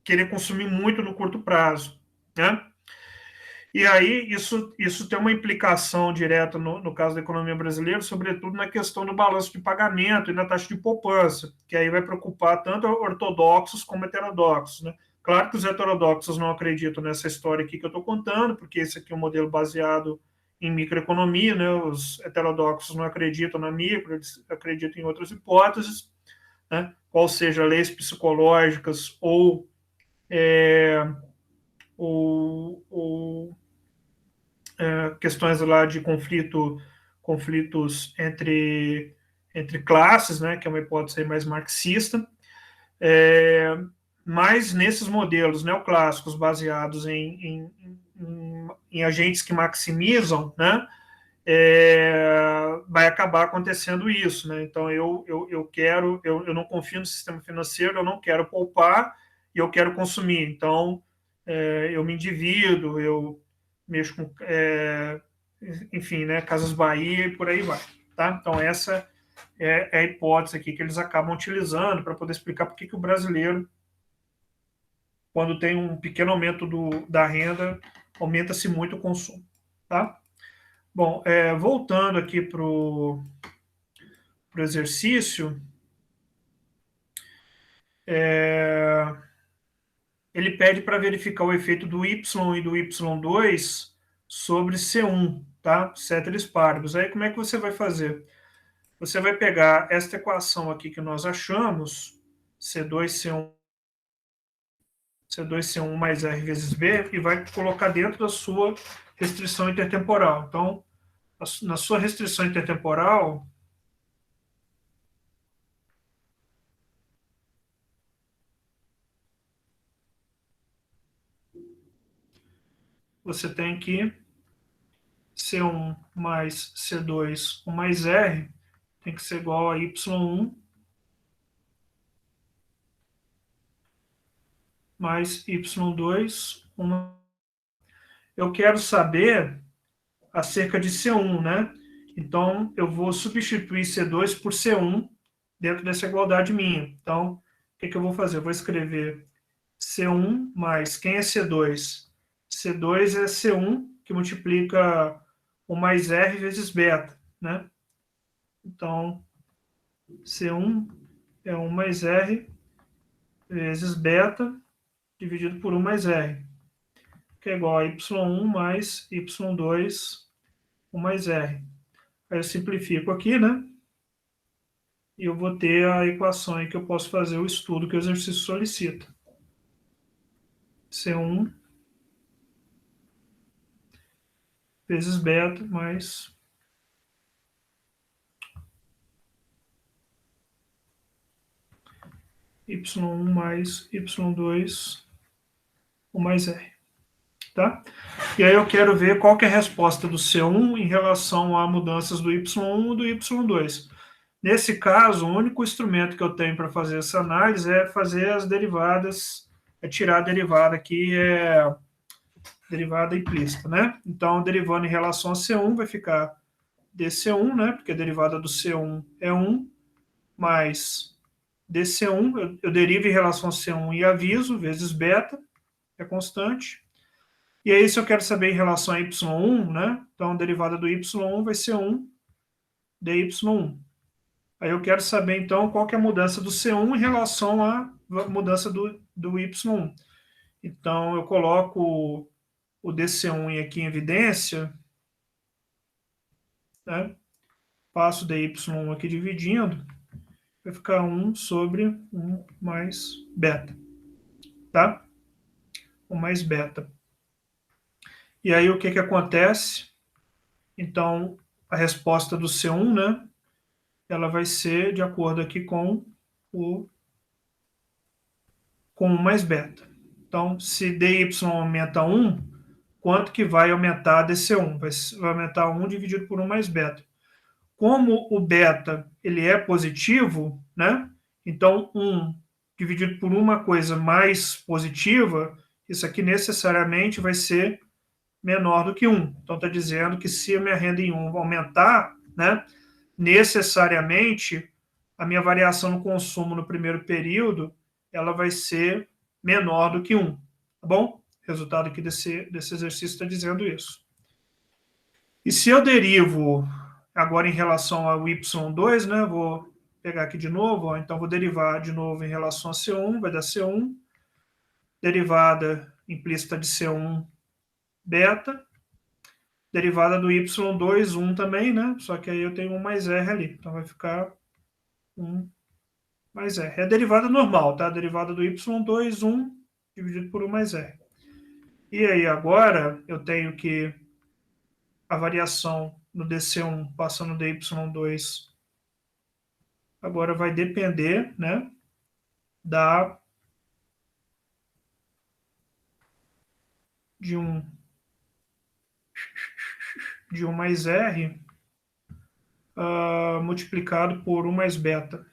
querer consumir muito no curto prazo, né? E aí, isso tem uma implicação direta no caso da economia brasileira, sobretudo na questão do balanço de pagamento e na taxa de poupança, que aí vai preocupar tanto ortodoxos como heterodoxos, né? Claro que os heterodoxos não acreditam nessa história aqui que eu estou contando, porque esse aqui é um modelo baseado em microeconomia, né? Os heterodoxos não acreditam na micro, eles acreditam em outras hipóteses, né? Qual seja leis psicológicas ou questões lá de conflitos entre classes, né, que é uma hipótese mais marxista, mas nesses modelos neoclássicos baseados em agentes que maximizam, né, vai acabar acontecendo isso, né? Então eu não confio no sistema financeiro, eu não quero poupar e eu quero consumir. Então eu me endivido, eu mexo com, enfim, né, Casas Bahia e por aí vai, tá? Então essa é a hipótese aqui que eles acabam utilizando para poder explicar por que o brasileiro, quando tem um pequeno aumento da renda, aumenta-se muito o consumo, tá? Bom, voltando aqui para o exercício, ele pede para verificar o efeito do Y e do Y2 sobre C1, tá? Ceteris paribus. Aí como é que você vai fazer? Você vai pegar esta equação aqui que nós achamos, C2C1 mais R vezes B, e vai colocar dentro da sua restrição intertemporal. Então, na sua restrição intertemporal, você tem que C1 mais C2 com mais R tem que ser igual a Y1 mais Y2. Eu quero saber acerca de C1, né? Então, eu vou substituir C2 por C1 dentro dessa igualdade minha. Então, o que eu vou fazer? Eu vou escrever C1 mais, quem é C2? C2 é C1, que multiplica o mais R vezes beta, né? Então, C1 é 1 mais R vezes beta dividido por 1 mais R, que é igual a Y1 mais Y2, 1 mais R. Aí eu simplifico aqui, né? E eu vou ter a equação aí que eu posso fazer o estudo que o exercício solicita. C1 vezes beta mais Y1 mais Y2, 1 mais R. Tá? E aí eu quero ver qual que é a resposta do C1 em relação a mudanças do Y1 e do Y2. Nesse caso, o único instrumento que eu tenho para fazer essa análise é fazer as derivadas, é tirar a derivada aqui, derivada implícita, né? Então, derivando em relação a C1, vai ficar dC1, né? Porque a derivada do C1 é 1, mais dC1, eu derivo em relação a C1 e aviso, vezes beta, é constante. E aí, se eu quero saber em relação a Y1, né? Então, a derivada do Y1 vai ser 1 dy1. Aí eu quero saber, então, qual que é a mudança do C1 em relação à mudança do Y1. Então, eu coloco o dC1 aqui em evidência, né? Passo dy1 aqui dividindo, vai ficar 1 sobre 1 mais beta, tá? 1 mais beta. E aí, o que acontece? Então, a resposta do C1, né? Ela vai ser de acordo aqui com o 1 mais beta. Então, se dy aumenta 1, quanto que vai aumentar dC1? Vai aumentar 1 dividido por 1 mais beta. Como o beta ele é positivo, né? Então, 1 dividido por uma coisa mais positiva, isso aqui necessariamente vai ser menor do que 1. Então, está dizendo que se a minha renda em 1 aumentar, né? Necessariamente, a minha variação no consumo no primeiro período, ela vai ser menor do que 1, tá bom? O resultado aqui desse exercício está dizendo isso. E se eu derivo agora em relação ao y2, né? Vou pegar aqui de novo, ó, então vou derivar de novo em relação a C1, vai dar C1, derivada implícita de C1 beta, derivada do y2, 1 também, né? Só que aí eu tenho 1 mais R ali. Então vai ficar 1 mais R. É a derivada normal, tá? A derivada do y2, 1 dividido por 1 mais R. E aí agora eu tenho que a variação no dC1 passando do dy2 agora vai depender, né? De um mais R multiplicado por 1 mais beta.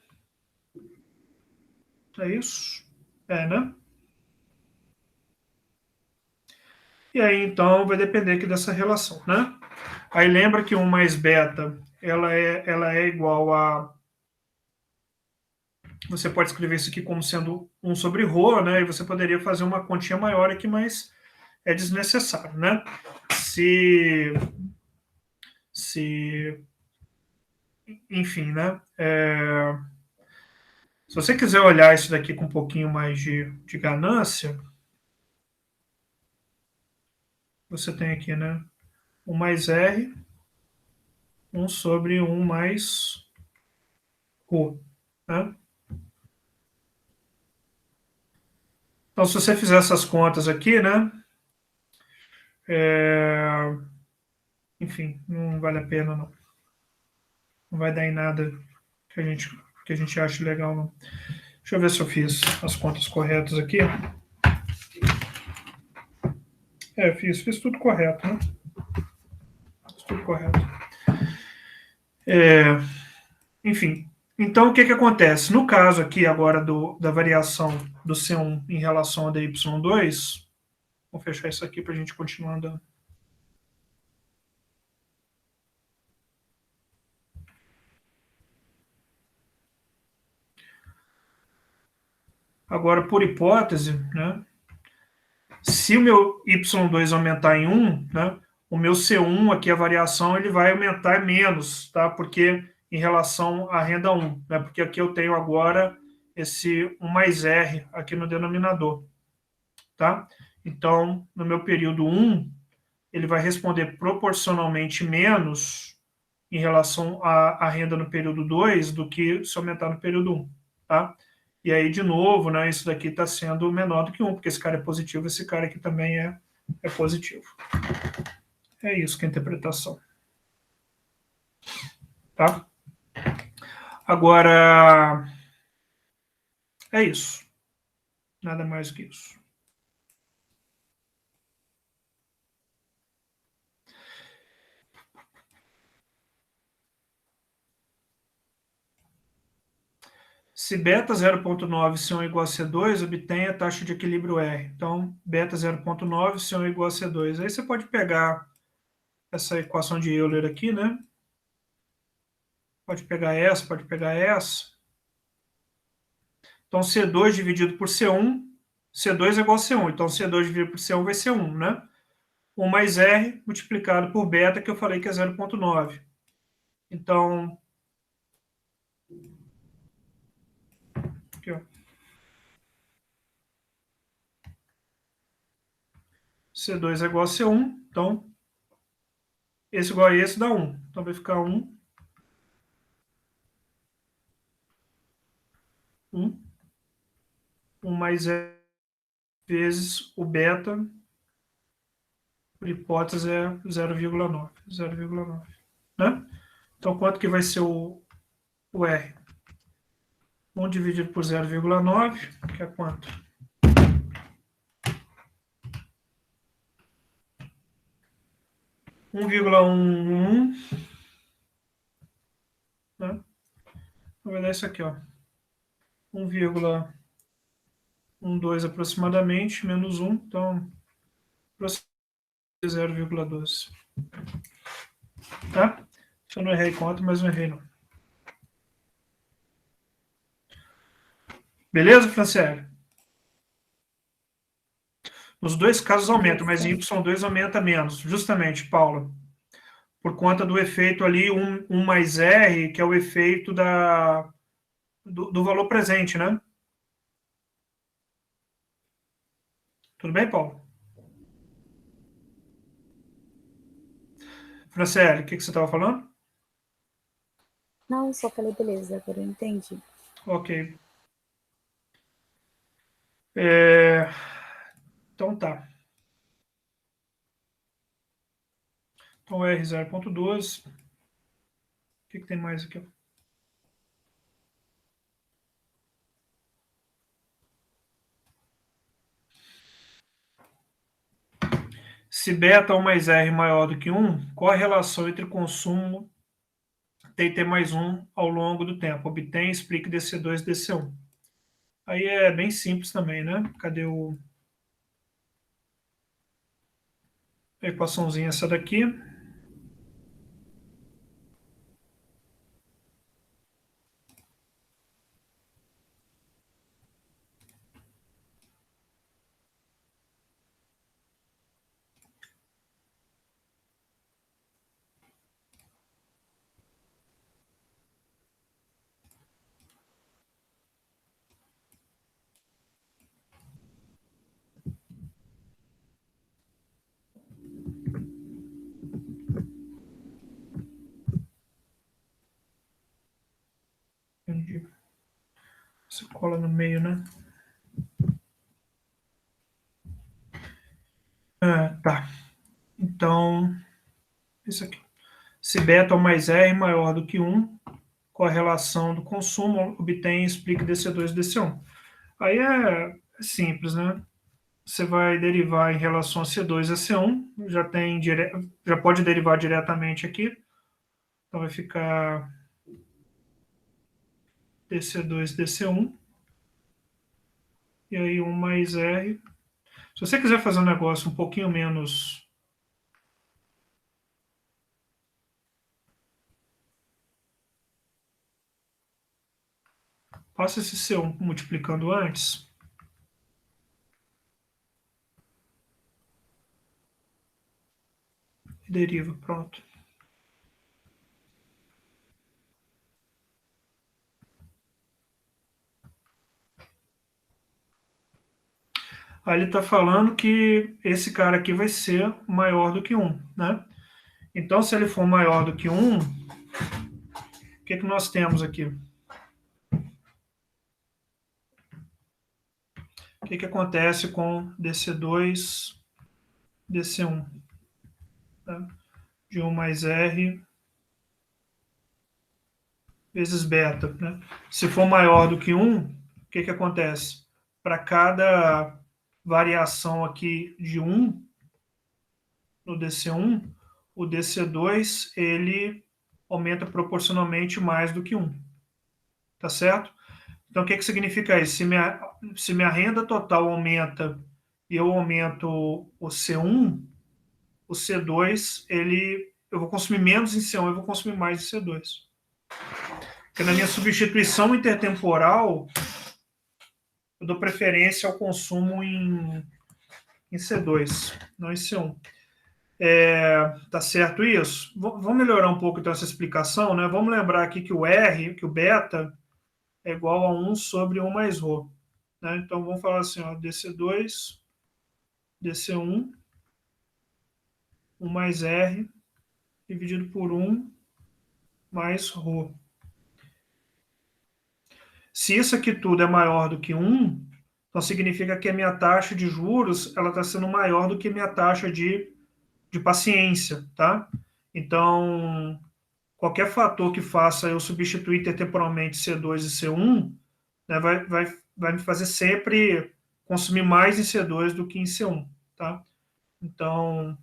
É isso? É, né? E aí, então, vai depender aqui dessa relação, né? Aí lembra que 1 mais beta, ela é igual a... Você pode escrever isso aqui como sendo 1 sobre ρ, né? E você poderia fazer uma continha maior aqui, mas é desnecessário, né? Enfim, né? Se você quiser olhar isso daqui com um pouquinho mais de ganância, você tem aqui, né? 1 mais R, 1 sobre 1 mais ρ, né? Então, se você fizer essas contas aqui, né? Enfim, não vale a pena, não. Não vai dar em nada que a gente ache legal, não. Deixa eu ver se eu fiz as contas corretas aqui. Fiz tudo correto, né? Fiz tudo correto. Enfim, então o que acontece? No caso aqui agora da variação do C1 em relação a dy2, vou fechar isso aqui para a gente continuar andando. Agora, por hipótese, né? Se o meu y2 aumentar em 1, né? O meu C1 aqui, a variação, ele vai aumentar menos, tá? Porque em relação à renda 1, né? Porque aqui eu tenho agora esse 1 mais R aqui no denominador, tá? Então, no meu período 1, ele vai responder proporcionalmente menos em relação à renda no período 2 do que se aumentar no período 1, tá? E aí, de novo, né, isso daqui está sendo menor do que 1, porque esse cara é positivo, esse cara aqui também é positivo. É isso que é a interpretação. Tá? Agora, é isso. Nada mais do que isso. Se beta 0,9 se 1 igual a C2, obtém a taxa de equilíbrio R. Então, beta 0,9 se 1 igual a C2. Aí você pode pegar essa equação de Euler aqui, né? Pode pegar essa, pode pegar essa. Então, C2 dividido por C1, C2 é igual a C1. Então, C2 dividido por C1 vai ser 1, né? 1 mais R multiplicado por beta, que eu falei que é 0,9. Então, aqui, ó. C2 é igual a C1, então esse igual a esse dá 1. Então vai ficar 1, 1, 1 mais R vezes o beta, por hipótese, é 0,9. 0,9. Né? Então quanto que vai ser o R? 1 dividido por 0,9, que é quanto? 1,11, né? Então vai dar isso aqui, ó. 1,12 aproximadamente, menos 1, então aproximadamente 0,12. Tá? Eu não errei conta, mas não errei não. Beleza, Franciele? Nos dois casos aumenta, mas em Y2 aumenta menos. Justamente, Paula. Por conta do efeito ali, 1 mais R, que é o efeito do valor presente, né? Tudo bem, Paulo? Franciele, o que você estava falando? Não, só falei beleza, agora eu entendi. Ok. Então tá. Então R 0,12. O que tem mais aqui? Se beta 1 mais R maior do que 1, qual a relação entre consumo T mais 1 ao longo do tempo? Obtém, explique DC2, DC1. Aí é bem simples também, né? Cadê a equaçãozinha essa daqui? Entendi. Você cola no meio, né? Tá. Então, isso aqui. Se beta mais R maior do que 1, com a relação do consumo, obtém e explique DC2 DC1. Aí é simples, né? Você vai derivar em relação a C2 a C1, já pode derivar diretamente aqui. Então vai ficar DC2 DC1. E aí 1 mais R. Se você quiser fazer um negócio um pouquinho menos... Passa esse C1 multiplicando antes. deriva, pronto. Aí ele está falando que esse cara aqui vai ser maior do que 1, né? Então, se ele for maior do que 1, o que nós temos aqui? O que acontece com DC2, DC1? Tá? De 1 mais R vezes beta. Né? Se for maior do que 1, o que acontece? Para cada variação aqui de 1 no DC1, o DC2 ele aumenta proporcionalmente mais do que 1. Tá certo? Então, o que significa isso? Se minha renda total aumenta e eu aumento o C1, o C2, eu vou consumir menos em C1, eu vou consumir mais em C2. Porque na minha substituição intertemporal, eu dou preferência ao consumo em C2, não em C1. Tá certo isso? Vamos melhorar um pouco então essa explicação, né? Vamos lembrar aqui que o R, que o beta, é igual a 1 sobre 1 mais ρ. Né? Então, vamos falar assim, ó, DC2, DC1, 1 mais R, dividido por 1 mais ρ. Se isso aqui tudo é maior do que 1, então significa que a minha taxa de juros está sendo maior do que a minha taxa de paciência. Tá? Então, qualquer fator que faça eu substituir intertemporalmente C2 e C1, né, vai me fazer sempre consumir mais em C2 do que em C1. Tá? Então,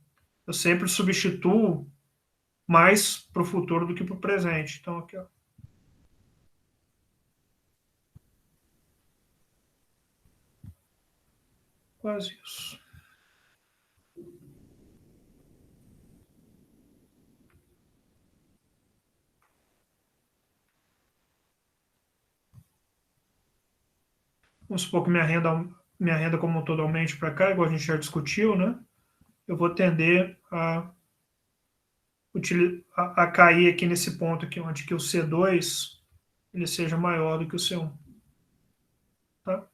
eu sempre substituo mais para o futuro do que para o presente. Então, aqui, ó. Quase isso. Vamos supor que minha renda como um todo aumente para cá, igual a gente já discutiu, né? Eu vou tender a cair aqui nesse ponto aqui, onde que o C2 ele seja maior do que o C1. Tá?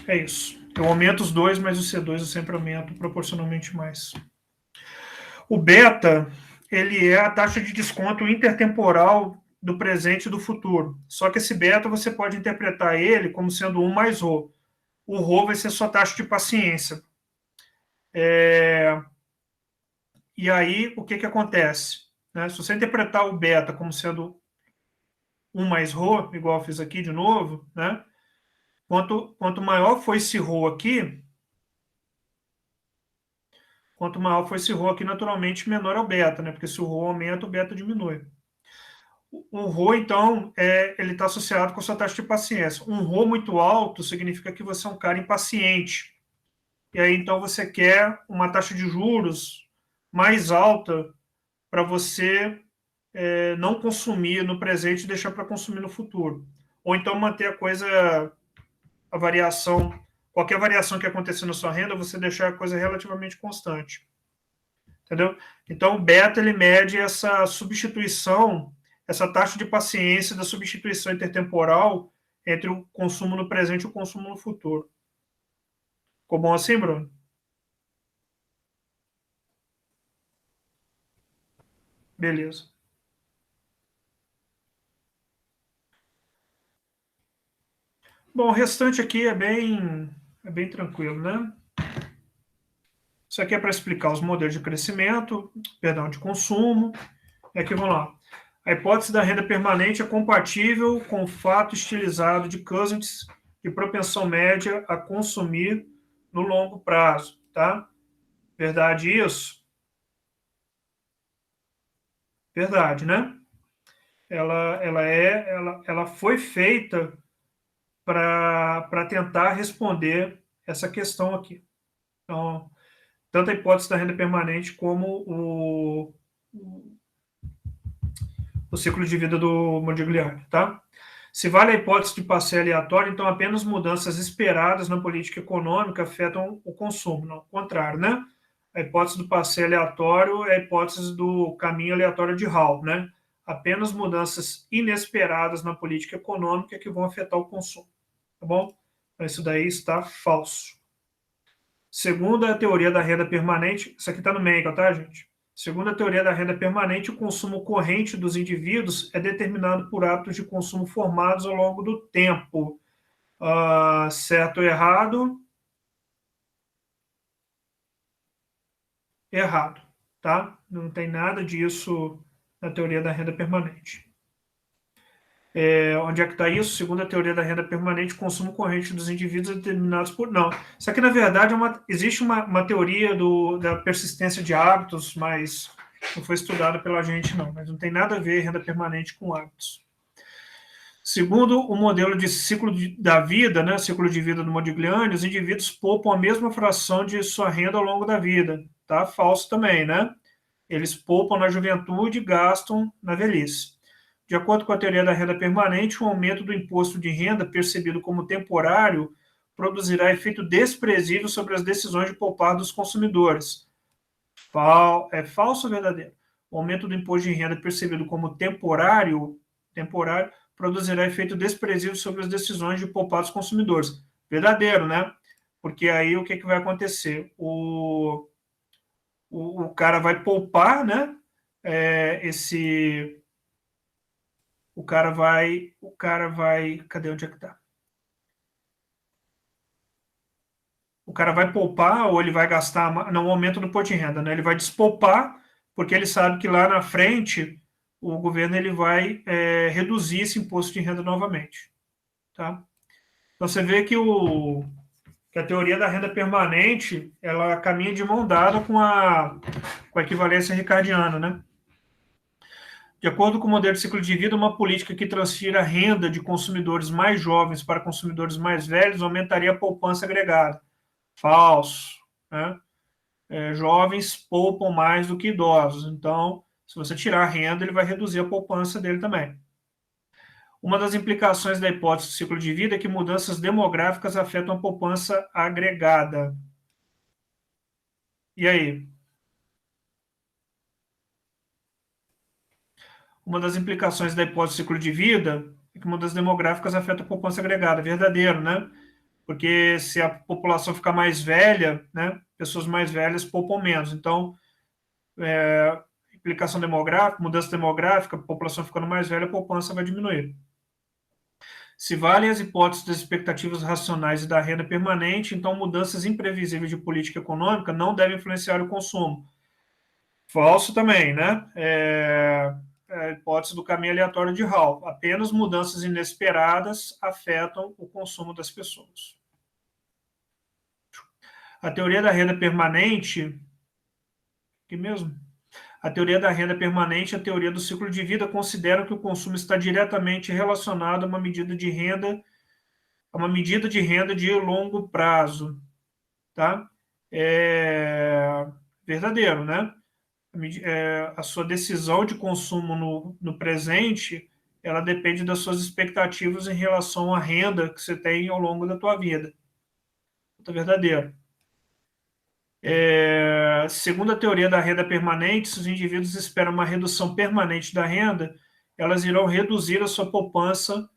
É isso. Eu aumento os dois, mas o C2 eu sempre aumento proporcionalmente mais. O beta, ele é a taxa de desconto intertemporal do presente e do futuro. Só que esse beta você pode interpretar ele como sendo 1 mais ρ. O ρ vai ser sua taxa de paciência. E aí, o que acontece? Né? Se você interpretar o beta como sendo 1 mais ρ, igual eu fiz aqui de novo, né? Quanto maior for esse ρ aqui, naturalmente menor é o beta, né? Porque se o ρ aumenta, o beta diminui. O ρ, então, ele está associado com a sua taxa de paciência. Um ρ muito alto significa que você é um cara impaciente. E aí, então, você quer uma taxa de juros mais alta para você não consumir no presente e deixar para consumir no futuro. Ou então manter a variação, qualquer variação que acontecer na sua renda, você deixar a coisa relativamente constante. Entendeu? Então, o beta, ele mede essa substituição, essa taxa de paciência da substituição intertemporal entre o consumo no presente e o consumo no futuro. Ficou bom assim, Bruno? Beleza. Bom, o restante aqui é bem tranquilo, né? Isso aqui é para explicar os modelos de crescimento, de consumo. E aqui vamos lá. A hipótese da renda permanente é compatível com o fato estilizado de Cousins de propensão média a consumir no longo prazo, tá? Verdade isso? Verdade, né? Ela foi feita para tentar responder essa questão aqui. Então, tanto a hipótese da renda permanente como o ciclo de vida do Modigliani, tá? Se vale a hipótese de passeio aleatório, então apenas mudanças esperadas na política econômica afetam o consumo, não o contrário, né? A hipótese do passeio aleatório é a hipótese do caminho aleatório de Hall, né? Apenas mudanças inesperadas na política econômica que vão afetar o consumo, tá bom? Então, isso daí está falso. Segundo a teoria da renda permanente, isso aqui está no meio, tá, gente? Segundo a teoria da renda permanente, o consumo corrente dos indivíduos é determinado por hábitos de consumo formados ao longo do tempo. Certo ou errado? Errado, tá? Não tem nada disso na teoria da renda permanente. Onde é que está isso? Segundo a teoria da renda permanente, o consumo corrente dos indivíduos é determinado por... Não, isso aqui, na verdade, existe uma teoria da persistência de hábitos, mas não foi estudada pela gente, não. Mas não tem nada a ver renda permanente com hábitos. Segundo o modelo de ciclo da vida, né, ciclo de vida do Modigliani, os indivíduos poupam a mesma fração de sua renda ao longo da vida. Tá? Falso também, né? Eles poupam na juventude e gastam na velhice. De acordo com a teoria da renda permanente, o aumento do imposto de renda, percebido como temporário, produzirá efeito desprezível sobre as decisões de poupar dos consumidores. É falso ou verdadeiro? O aumento do imposto de renda, percebido como temporário, produzirá efeito desprezível sobre as decisões de poupar dos consumidores. Verdadeiro, né? Porque aí o que vai acontecer? O cara vai poupar, né? O cara vai, cadê, onde é que tá? O cara vai poupar ou ele vai gastar, não, o aumento do imposto de renda, né? Ele vai despoupar, porque ele sabe que lá na frente o governo ele vai reduzir esse imposto de renda novamente, tá? Então você vê que a teoria da renda permanente, ela caminha de mão dada com a equivalência ricardiana, né? De acordo com o modelo de ciclo de vida, uma política que transfira a renda de consumidores mais jovens para consumidores mais velhos aumentaria a poupança agregada. Falso, né? Jovens poupam mais do que idosos. Então, se você tirar a renda, ele vai reduzir a poupança dele também. Uma das implicações da hipótese do ciclo de vida é que mudanças demográficas afetam a poupança agregada. E aí? Uma das implicações da hipótese do ciclo de vida é que mudanças demográficas afetam a poupança agregada. Verdadeiro, né? Porque se a população ficar mais velha, né, pessoas mais velhas poupam menos. Então, implicação demográfica, mudança demográfica, a população ficando mais velha, a poupança vai diminuir. Se valem as hipóteses das expectativas racionais e da renda permanente, então mudanças imprevisíveis de política econômica não devem influenciar o consumo. Falso também, né? A hipótese do caminho aleatório de Hall. Apenas mudanças inesperadas afetam o consumo das pessoas. A teoria da renda permanente, que mesmo? A teoria da renda permanente e a teoria do ciclo de vida consideram que o consumo está diretamente relacionado a uma medida de renda de longo prazo, tá? Verdadeiro, né? A sua decisão de consumo no presente, ela depende das suas expectativas em relação à renda que você tem ao longo da tua vida. Isso é verdadeiro. Segundo a teoria da renda permanente, se os indivíduos esperam uma redução permanente da renda, elas irão reduzir a sua poupança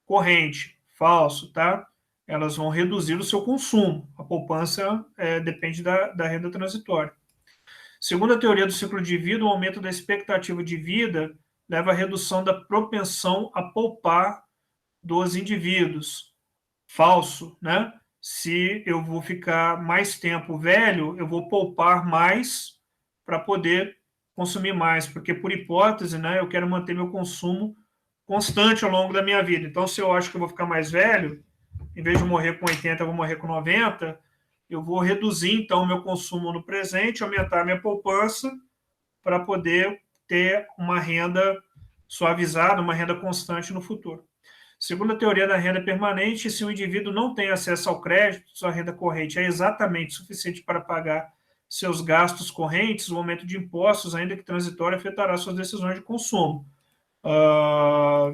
corrente. Falso, tá? Elas vão reduzir o seu consumo. A poupança depende da renda transitória. Segundo a teoria do ciclo de vida, o aumento da expectativa de vida leva à redução da propensão a poupar dos indivíduos. Falso, né? Se eu vou ficar mais tempo velho, eu vou poupar mais para poder consumir mais, porque, por hipótese, né, eu quero manter meu consumo constante ao longo da minha vida. Então, se eu acho que eu vou ficar mais velho, em vez de morrer com 80, eu vou morrer com 90, eu vou reduzir, então, o meu consumo no presente, aumentar a minha poupança para poder ter uma renda suavizada, uma renda constante no futuro. Segundo a teoria da renda permanente, se o indivíduo não tem acesso ao crédito, sua renda corrente é exatamente suficiente para pagar seus gastos correntes, o aumento de impostos, ainda que transitório, afetará suas decisões de consumo.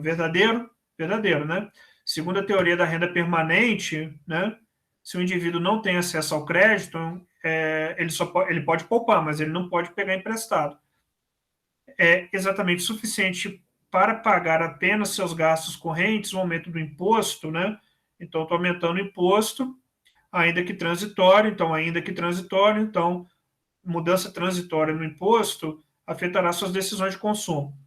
Verdadeiro? Verdadeiro, né? Segundo a teoria da renda permanente, né? se o indivíduo não tem acesso ao crédito, ele pode poupar, mas ele não pode pegar emprestado. É exatamente suficiente para pagar apenas seus gastos correntes, o aumento do imposto, né? Então, estou aumentando o imposto, ainda que transitório, então, mudança transitória no imposto afetará suas decisões de consumo.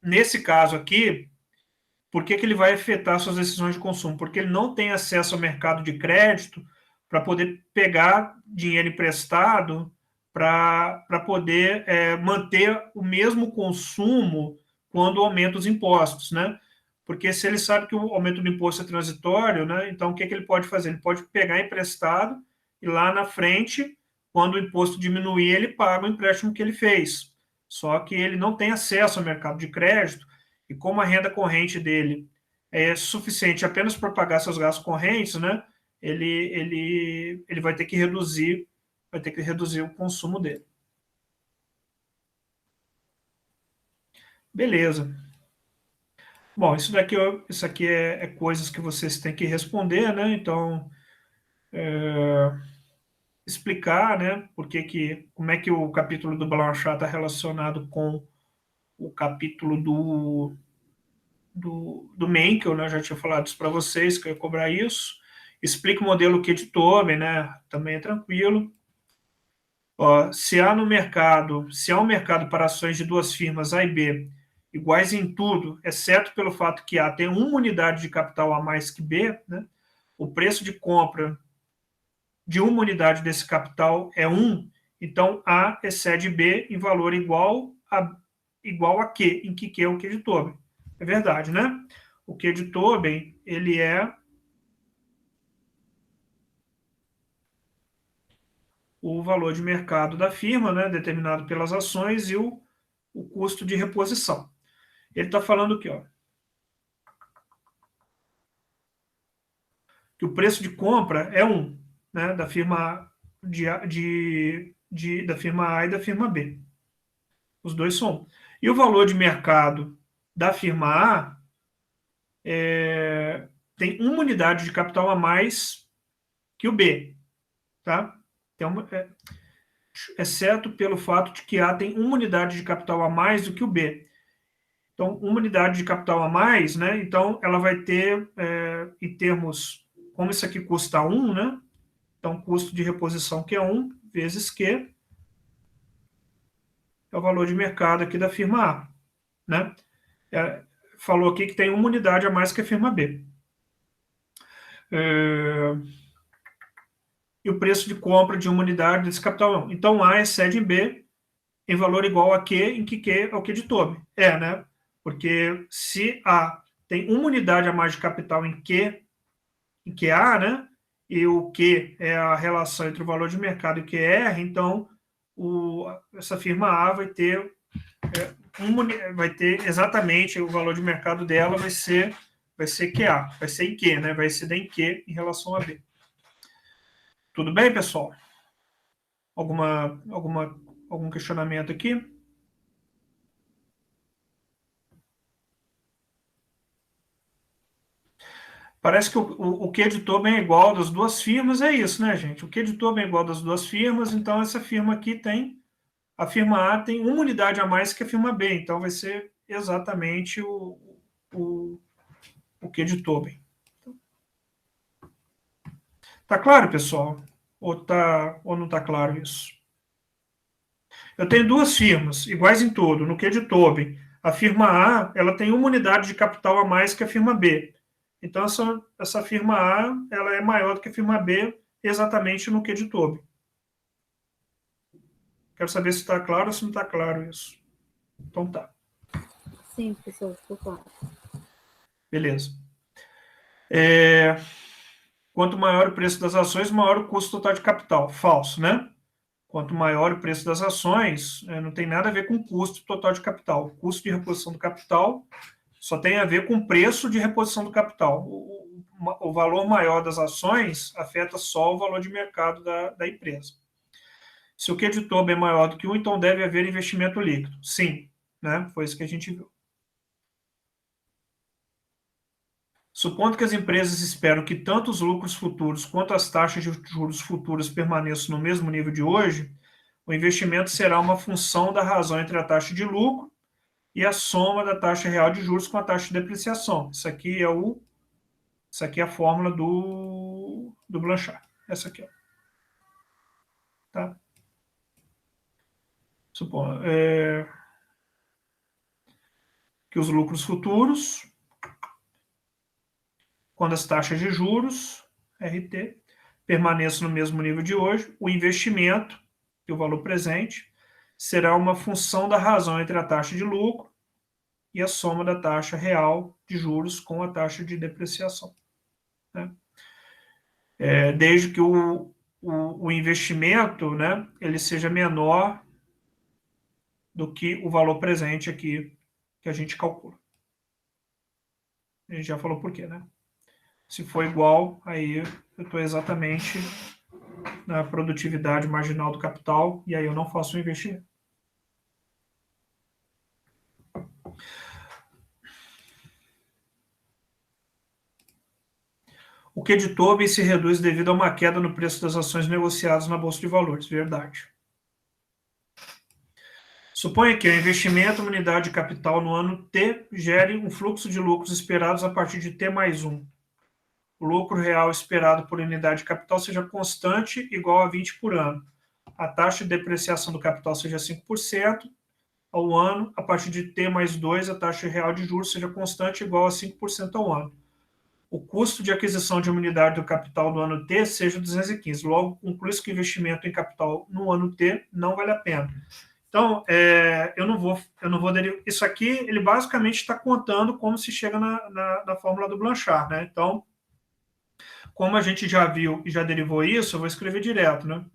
Nesse caso aqui, por que ele vai afetar suas decisões de consumo? Porque ele não tem acesso ao mercado de crédito para poder pegar dinheiro emprestado para poder manter o mesmo consumo quando aumenta os impostos, né? Porque se ele sabe que o aumento do imposto é transitório, né? Então o que ele pode fazer? Ele pode pegar emprestado e lá na frente, quando o imposto diminuir, ele paga o empréstimo que ele fez. Só que ele não tem acesso ao mercado de crédito, e como a renda corrente dele é suficiente apenas para pagar seus gastos correntes, né? Ele vai ter que reduzir o consumo dele. Beleza. Bom, isso aqui é coisas que vocês têm que responder, né? Então, explicar, né? Como é que o capítulo do Blanchard está relacionado com o capítulo do Menkel, né? Eu já tinha falado isso para vocês, que eu ia cobrar isso. Explica o modelo que de Tobin, né? Também é tranquilo. Ó, se há um mercado para ações de duas firmas A e B iguais em tudo, exceto pelo fato que A tem uma unidade de capital a mais que B, né? O preço de compra de uma unidade desse capital é 1, então A excede B em valor igual a Q, em que Q é o Q de Tobin. É verdade, né? O Q de Tobin, ele é o valor de mercado da firma, né, determinado pelas ações, e o custo de reposição. Ele está falando aqui, ó, que o preço de compra é 1, né, da firma da firma A e da firma B. Os dois são 1. E o valor de mercado da firma A tem uma unidade de capital a mais que o B, tá? Então, exceto pelo fato de que A tem uma unidade de capital a mais do que o B. Então, uma unidade de capital a mais, né? Então, ela vai ter, em termos, como isso aqui custa 1, né? Então, custo de reposição que é 1 vezes Q é o valor de mercado aqui da firma A, né? Falou aqui que tem uma unidade a mais que a firma B. E o preço de compra de uma unidade desse capital é 1. Então, A excede em B em valor igual a Q, em que Q é o Q de Tobin. Né? Porque se A tem uma unidade a mais de capital em QA, né? E o Q é a relação entre o valor de mercado e o QR, então essa firma A vai ter exatamente o valor de mercado dela vai ser QA, vai ser em Q, né? Vai ser em Q em relação a B. Tudo bem, pessoal? Algum questionamento aqui? Parece que o Q de Tobin é igual das duas firmas, é isso, né, gente? O Q de Tobin é igual das duas firmas, então essa firma aqui a firma A tem uma unidade a mais que a firma B, então vai ser exatamente o Q de Tobin. Tá claro, pessoal? Ou não tá claro isso? Eu tenho duas firmas, iguais em todo, no Q de Tobin. A firma A, ela tem uma unidade de capital a mais que a firma B. Então, essa firma A, ela é maior do que a firma B, exatamente no Q de Tobin. Quero saber se está claro ou se não está claro isso. Então tá. Sim, professor, ficou claro. Beleza. Quanto maior o preço das ações, maior o custo total de capital. Falso, né? Quanto maior o preço das ações, não tem nada a ver com o custo total de capital. O custo de reposição do capital só tem a ver com o preço de reposição do capital. O valor maior das ações afeta só o valor de mercado da empresa. Se o Q de Tobin é maior do que 1, então deve haver investimento líquido. Sim, né? Foi isso que a gente viu. Supondo que as empresas esperam que tanto os lucros futuros quanto as taxas de juros futuras permaneçam no mesmo nível de hoje, o investimento será uma função da razão entre a taxa de lucro e a soma da taxa real de juros com a taxa de depreciação. Isso aqui é a fórmula do Blanchard. Essa aqui, ó. Tá? Supondo que os lucros futuros, quando as taxas de juros, RT, permaneçam no mesmo nível de hoje, o investimento, que é o valor presente, será uma função da razão entre a taxa de lucro e a soma da taxa real de juros com a taxa de depreciação. Né? Desde que o investimento, né, ele seja menor do que o valor presente aqui que a gente calcula. A gente já falou por quê, né? Se for igual, aí eu estou exatamente na produtividade marginal do capital e aí eu não faço o investimento. O que de Tobin se reduz devido a uma queda no preço das ações negociadas na Bolsa de Valores. Verdade. Suponha que o investimento em unidade de capital no ano T gere um fluxo de lucros esperados a partir de T mais 1. O lucro real esperado por unidade de capital seja constante, igual a 20 por ano. A taxa de depreciação do capital seja 5% ao ano. A partir de T mais 2, a taxa real de juros seja constante, igual a 5% ao ano. O custo de aquisição de uma unidade do capital no ano T seja 215. Logo, conclui-se que o investimento em capital no ano T não vale a pena. Então, eu não vou derivar. Isso aqui, ele basicamente está contando como se chega na fórmula do Blanchard, né? Então, como a gente já viu e já derivou isso, eu vou escrever direto, né?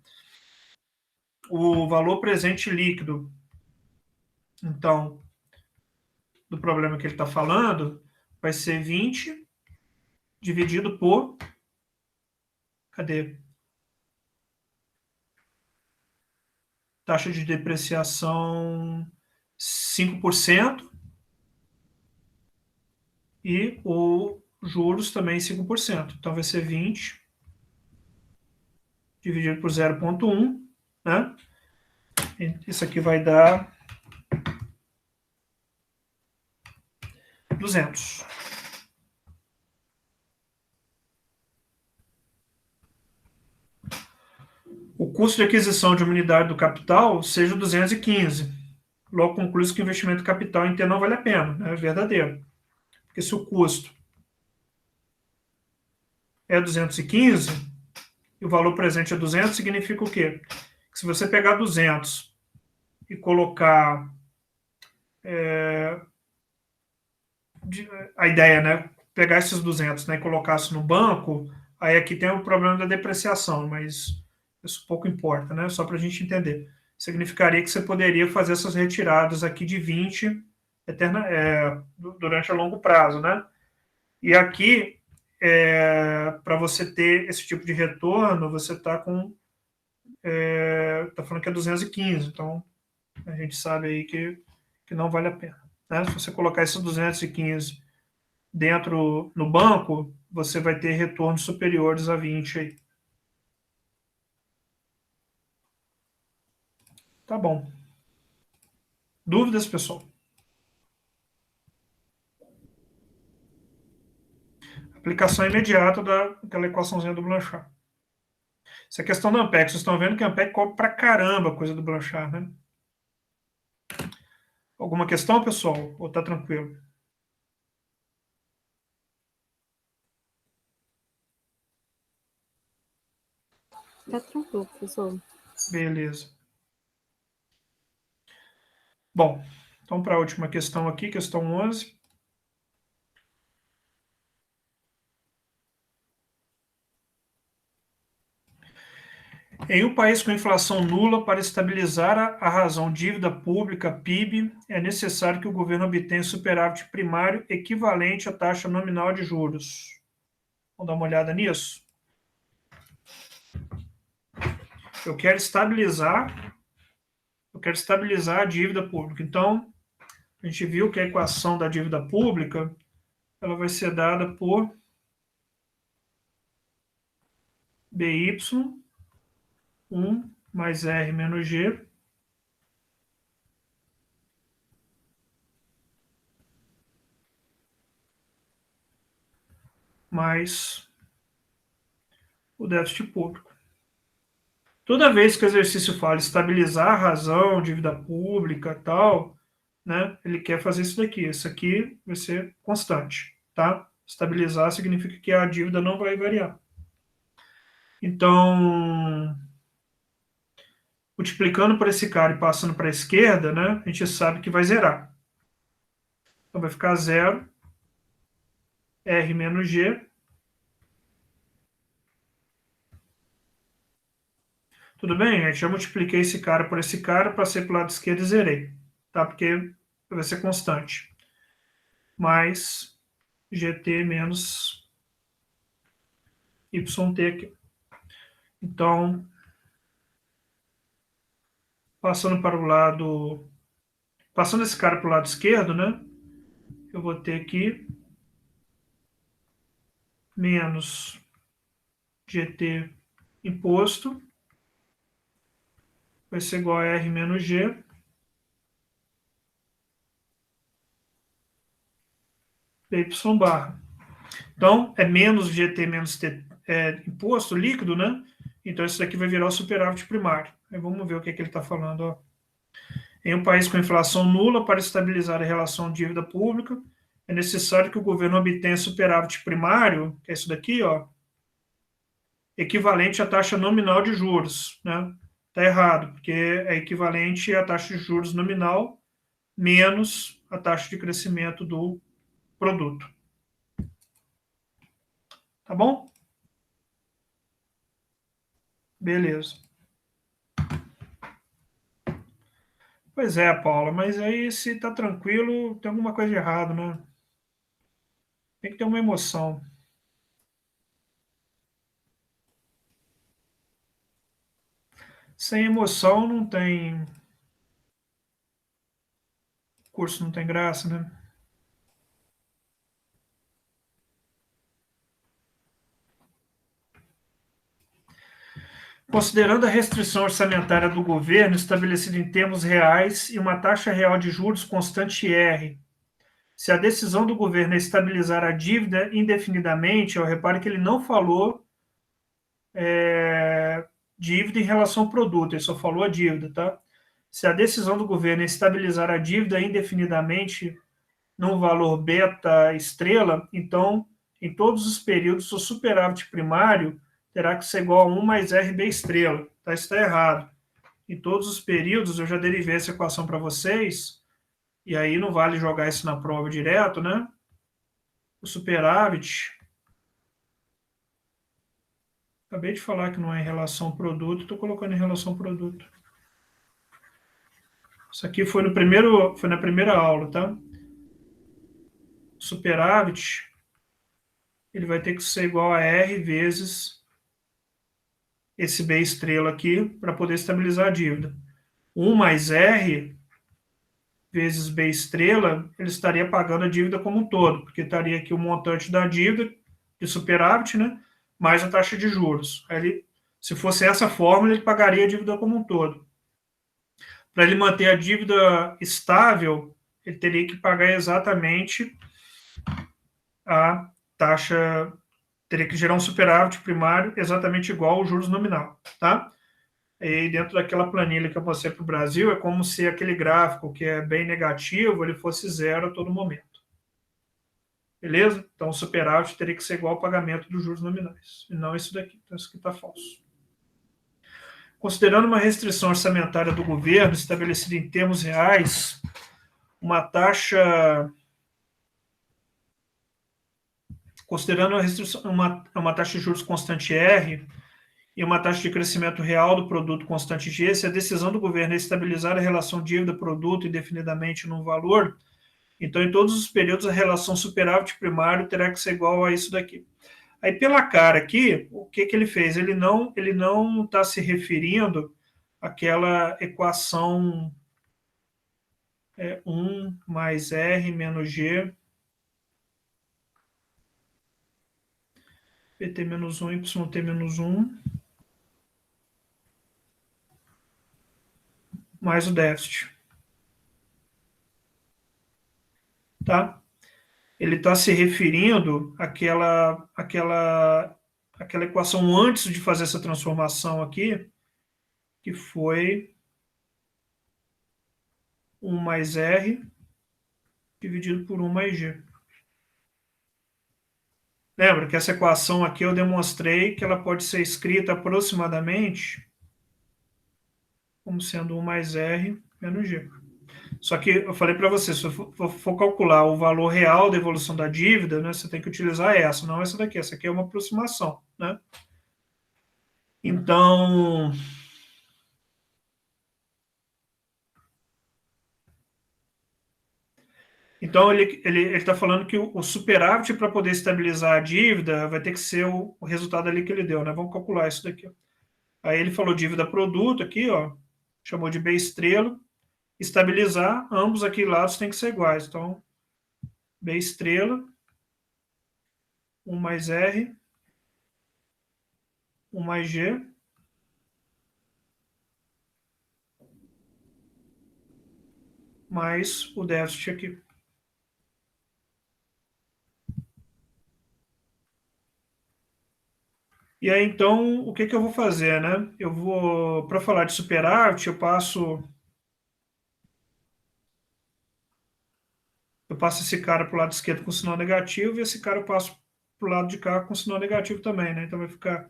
O valor presente líquido, então, do problema que ele está falando, vai ser 20 dividido por... Cadê? Taxa de depreciação 5% e o juros também 5%. Então, vai ser 20 dividido por 0,1, né? Isso aqui vai dar 200. O custo de aquisição de uma unidade do capital seja 215. Logo, conclui-se que o investimento de capital em T não vale a pena. Né? É verdadeiro. Porque se o custo é 215 e o valor presente é 200, significa o quê? Que se você pegar 200 e colocar... a ideia, né? Pegar esses 200, né, e colocasse no banco, aí aqui tem o problema da depreciação, mas isso pouco importa, né? Só para a gente entender. Significaria que você poderia fazer essas retiradas aqui de 20 durante a longo prazo, né? E aqui, para você ter esse tipo de retorno, você está com... Está falando que é 215, então a gente sabe aí que não vale a pena. Né? Se você colocar esses 215 dentro no banco, você vai ter retornos superiores a 20 aí. Tá bom. Dúvidas, pessoal? Aplicação imediata daquela equaçãozinha do Blanchard. Essa questão do Ampeg, vocês estão vendo que o Ampeg cobre pra caramba a coisa do Blanchard, né? Alguma questão, pessoal? Ou tá tranquilo? Tá tranquilo, professor. Beleza. Bom, então para a última questão aqui, questão 11. Em um país com inflação nula, para estabilizar a razão dívida pública, PIB, é necessário que o governo obtenha superávit primário equivalente à taxa nominal de juros. Vamos dar uma olhada nisso? Eu quero estabilizar a dívida pública. Então, a gente viu que a equação da dívida pública ela vai ser dada por BY 1 mais R menos G mais o déficit público. Toda vez que o exercício fala estabilizar a razão, dívida pública tal, né, ele quer fazer isso daqui. Isso aqui vai ser constante, tá? Estabilizar significa que a dívida não vai variar. Então, multiplicando por esse cara e passando para a esquerda, né, a gente sabe que vai zerar. Então, vai ficar 0, R menos G. Tudo bem, gente? Já multipliquei esse cara por esse cara, passei para o lado esquerdo e zerei, tá? Porque vai ser constante. Mais GT menos YT aqui. Então, passando esse cara para o lado esquerdo, né? Eu vou ter aqui menos GT imposto vai ser igual a R menos G Y barra. Então, é menos GT menos T, imposto líquido, né? Então, isso daqui vai virar o superávit primário. Aí vamos ver o que ele está falando. Ó. Em um país com inflação nula, para estabilizar a relação dívida pública, é necessário que o governo obtenha superávit primário, que é isso daqui, ó, equivalente à taxa nominal de juros. Né? Está errado, porque é equivalente à taxa de juros nominal menos a taxa de crescimento do produto. Tá bom? Beleza. Pois é, Paula, mas aí se tá tranquilo, tem alguma coisa de errado, né? Tem que ter uma emoção. Sem emoção não tem curso, não tem graça, né? Considerando a restrição orçamentária do governo estabelecida em termos reais e uma taxa real de juros constante R, se a decisão do governo é estabilizar a dívida indefinidamente, eu reparo que ele não falou dívida em relação ao produto, ele só falou a dívida, tá? Se a decisão do governo é estabilizar a dívida indefinidamente num valor beta estrela, então, em todos os períodos, o superávit primário terá que ser igual a 1 mais RB estrela. Tá? Isso está errado. Em todos os períodos, eu já derivei essa equação para vocês, e aí não vale jogar isso na prova direto, né? O superávit, acabei de falar que não é em relação ao produto, estou colocando em relação ao produto. Isso aqui foi na primeira aula, tá? O superávit, ele vai ter que ser igual a R vezes esse B estrela aqui para poder estabilizar a dívida. 1 mais R vezes B estrela, ele estaria pagando a dívida como um todo, porque estaria aqui o montante da dívida de superávit, né, mais a taxa de juros. Aí se fosse essa fórmula, ele pagaria a dívida como um todo. Para ele manter a dívida estável, ele teria que pagar exatamente a taxa, teria que gerar um superávit primário exatamente igual ao juros nominal, tá? E dentro daquela planilha que eu mostrei para o Brasil, é como se aquele gráfico que é bem negativo, ele fosse zero a todo momento. Beleza? Então, o superávit teria que ser igual ao pagamento dos juros nominais, e não isso daqui. Então, isso aqui está falso. Considerando uma restrição orçamentária do governo estabelecida em termos reais, uma taxa... Considerando uma taxa de juros constante R, e uma taxa de crescimento real do produto constante G, se a decisão do governo é estabilizar a relação dívida-produto indefinidamente num valor, então em todos os períodos a relação superávit primário terá que ser igual a isso daqui. Aí pela cara aqui, o que ele fez? Ele não está se referindo àquela equação 1 mais R menos G PT menos 1, YT menos 1, mais o déficit. Tá? Ele está se referindo àquela equação antes de fazer essa transformação aqui, que foi 1 mais R dividido por 1 mais G. Lembra que essa equação aqui eu demonstrei que ela pode ser escrita aproximadamente como sendo 1 mais R menos G. Só que eu falei para você, se eu for calcular o valor real da evolução da dívida, né, você tem que utilizar essa, não essa daqui. Essa aqui é uma aproximação, né? Então, ele está falando que o superávit para poder estabilizar a dívida vai ter que ser o resultado ali que ele deu, né? Vamos calcular isso daqui. Aí ele falou dívida produto aqui, ó, chamou de B estrela. Estabilizar, ambos aqui lados têm que ser iguais. Então, B estrela, 1 mais R, 1 mais G, mais o déficit aqui. E aí, então, o que eu vou fazer, né? Eu vou, para falar de superávit, eu passo esse cara para o lado esquerdo com sinal negativo e esse cara eu passo para o lado de cá com sinal negativo também, né? Então vai ficar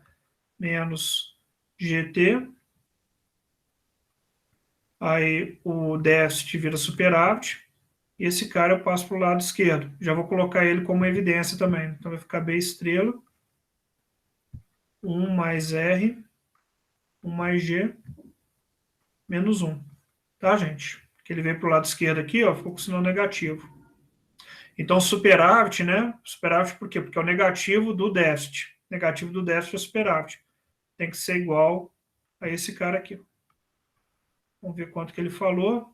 menos GT. Aí o déficit vira superávit. E esse cara eu passo para o lado esquerdo. Já vou colocar ele como evidência também. Então vai ficar B estrela, 1 mais R, 1 mais G, menos 1. Tá, gente? Que ele veio para o lado esquerdo aqui, ó, ficou com sinal negativo. Então, superávit, né? Superávit por quê? Porque é o negativo do déficit. Negativo do déficit é superávit. Tem que ser igual a esse cara aqui. Vamos ver quanto que ele falou.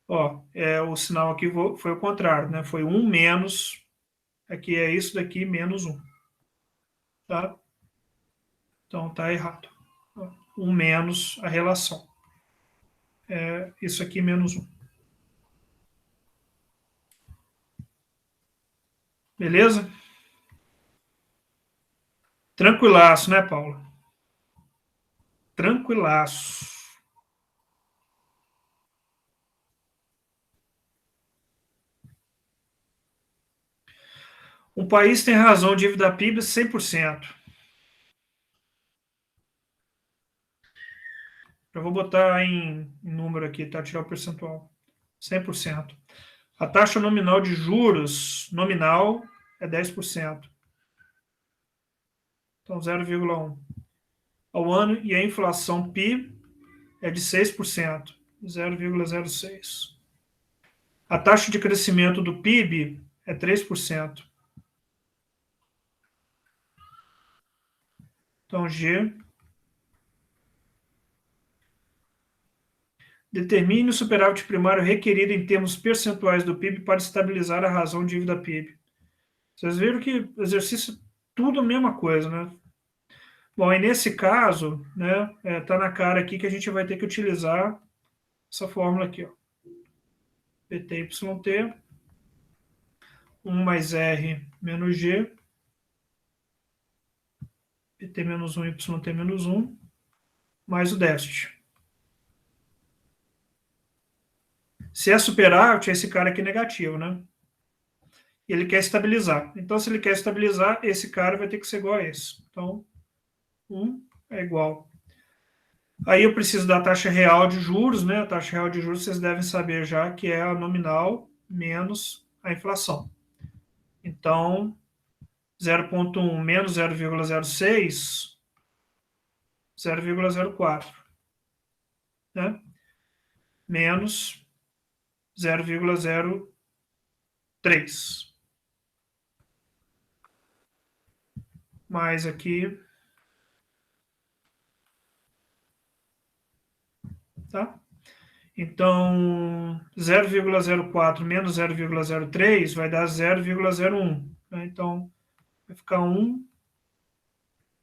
Ó, o sinal aqui foi o contrário, né? Foi 1 menos. Aqui é isso daqui, menos 1. Tá? Então, tá errado. 1 menos a relação. Isso aqui, menos 1. Beleza? Tranquilaço, né, Paula? Tranquilaço. Um país tem razão, dívida PIB 100%. Eu vou botar em número aqui, tá? Tirar o percentual. 100%. A taxa nominal de juros nominal é 10%. Então, 0,1. Ao ano, e a inflação PIB é de 6%, 0,06. A taxa de crescimento do PIB é 3%. Então, G. Determine o superávit primário requerido em termos percentuais do PIB para estabilizar a razão dívida PIB. Vocês viram que o exercício tudo a mesma coisa, né? Bom, e nesse caso, né, tá na cara aqui que a gente vai ter que utilizar essa fórmula aqui, ó. PTYT, 1 mais R menos G, PT menos 1, YT menos 1, mais o déficit. Se é superávit, é esse cara aqui negativo, né? E ele quer estabilizar. Então, se ele quer estabilizar, esse cara vai ter que ser igual a esse. Então, 1 é igual. Aí eu preciso da taxa real de juros, né? A taxa real de juros vocês devem saber já que é a nominal menos a inflação. Então, 0,1 menos 0,06, 0,04. Né? Menos 0,03. Mais aqui. Tá? Então, 0,04 menos 0,03 vai dar 0,01. Né? Então, vai ficar 1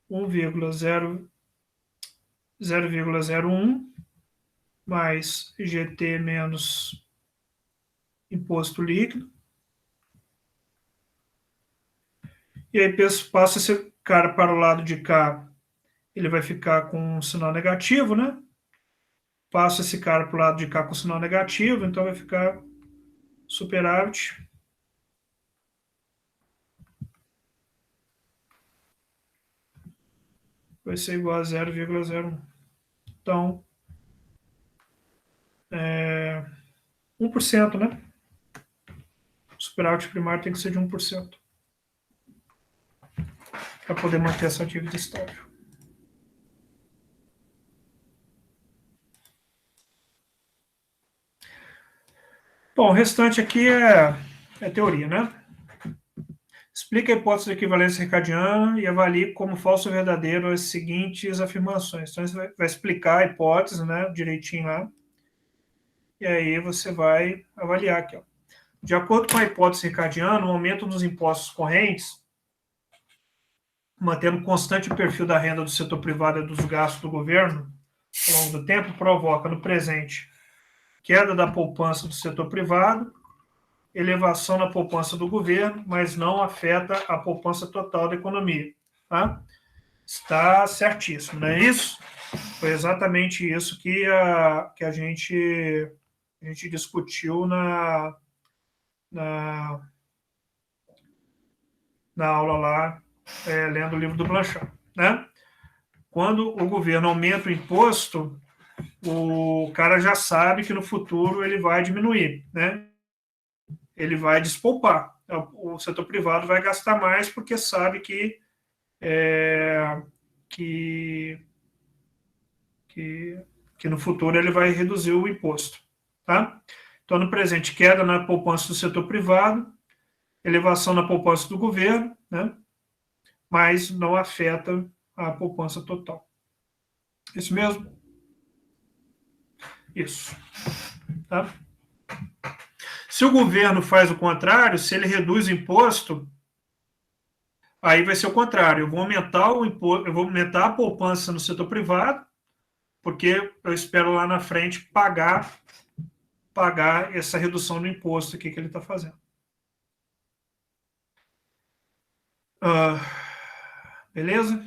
0,01 mais GT menos imposto líquido. E aí passa esse cara para o lado de cá, ele vai ficar com um sinal negativo, né? Passa esse cara para o lado de cá com sinal negativo, então vai ficar superávit. Vai ser igual a 0,01. Então, 1%, né? O superávit primário tem que ser de 1%. Para poder manter essa dívida estável. Bom, o restante aqui é teoria, né? Explica a hipótese de equivalência ricardiana e avalie como falso ou verdadeiro as seguintes afirmações. Então, você vai explicar a hipótese, né, direitinho lá. E aí você vai avaliar aqui, ó. De acordo com a hipótese ricardiana, o aumento dos impostos correntes, mantendo constante o perfil da renda do setor privado e dos gastos do governo ao longo do tempo, provoca no presente queda da poupança do setor privado, elevação na poupança do governo, mas não afeta a poupança total da economia. Tá? Está certíssimo, não é isso? Foi exatamente isso que a gente discutiu na aula lá, lendo o livro do Blanchard. Né? Quando o governo aumenta o imposto, o cara já sabe que no futuro ele vai diminuir, né? Ele vai despoupar. O setor privado vai gastar mais porque sabe que no futuro ele vai reduzir o imposto. Tá? Então, no presente, queda na poupança do setor privado, elevação na poupança do governo, né? Mas não afeta a poupança total. Isso mesmo? Isso. Tá? Se o governo faz o contrário, se ele reduz o imposto, aí vai ser o contrário. Eu vou aumentar o imposto, eu vou aumentar a poupança no setor privado, porque eu espero lá na frente pagar essa redução do imposto aqui que ele está fazendo. Beleza?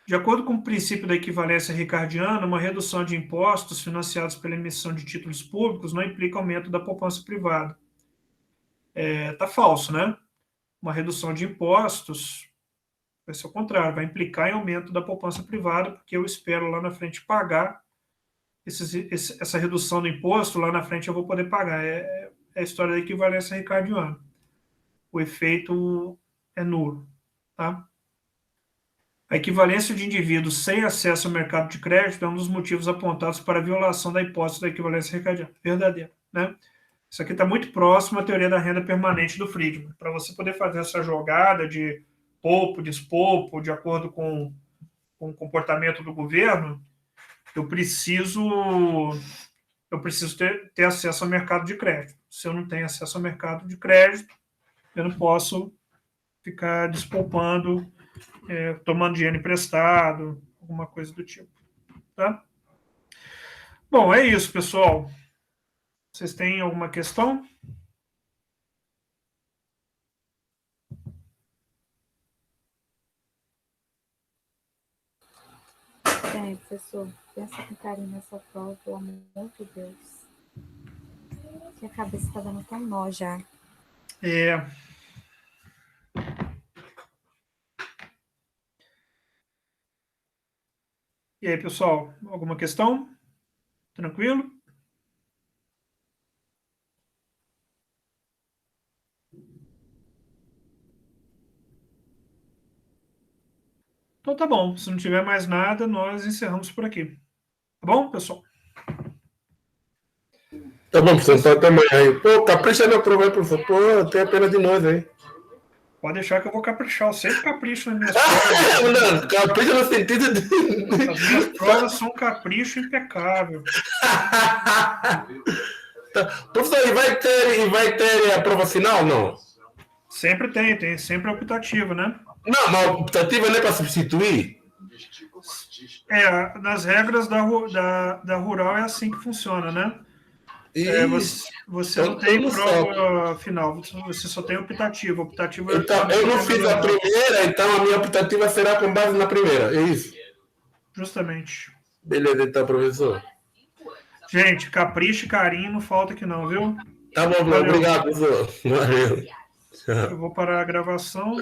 De acordo com o princípio da equivalência ricardiana, uma redução de impostos financiados pela emissão de títulos públicos não implica aumento da poupança privada. Tá falso, né? Uma redução de impostos vai ser o contrário, vai implicar em aumento da poupança privada, porque eu espero lá na frente pagar essa redução do imposto, lá na frente eu vou poder pagar. É a história da equivalência ricardiana. O efeito é nulo, tá? A equivalência de indivíduos sem acesso ao mercado de crédito é um dos motivos apontados para a violação da hipótese da equivalência ricardiana. Verdadeiro, né? Isso aqui está muito próximo à teoria da renda permanente do Friedman. Para você poder fazer essa jogada de poupo, despoupo, de acordo com o comportamento do governo, eu preciso ter acesso ao mercado de crédito. Se eu não tenho acesso ao mercado de crédito, eu não posso ficar despoupando, tomando dinheiro emprestado, alguma coisa do tipo. Tá? Bom, é isso, pessoal. Vocês têm alguma questão? Tem, professor. Pensa com carinho nessa prova, pelo amor de Deus. Que a cabeça está dando tão nó já. E aí, pessoal, alguma questão? Tranquilo? Então tá bom. Se não tiver mais nada, nós encerramos por aqui. Tá bom, pessoal? Tá bom, professor. Até amanhã aí. Pô, capricha na prova aí, professor. Pô, tem a pena de nós aí. Pode deixar que eu vou caprichar. Eu sempre capricho nas minhas provas. Não, capricha no sentido de... As minhas provas são um capricho impecável. Tá. Professor, e vai ter a prova final? Não. Sempre tem sempre a optativa, né? Não, mas a optativa não é para substituir? Nas regras da rural é assim que funciona, né? Você não tem prova final, você só tem optativa. Optativa então, eu não fiz a primeira, então a minha optativa será com base na primeira, é isso? Justamente. Beleza, então, professor. Gente, capricho e carinho não falta aqui não, viu? Tá bom, obrigado, professor. Valeu. Eu vou parar a gravação.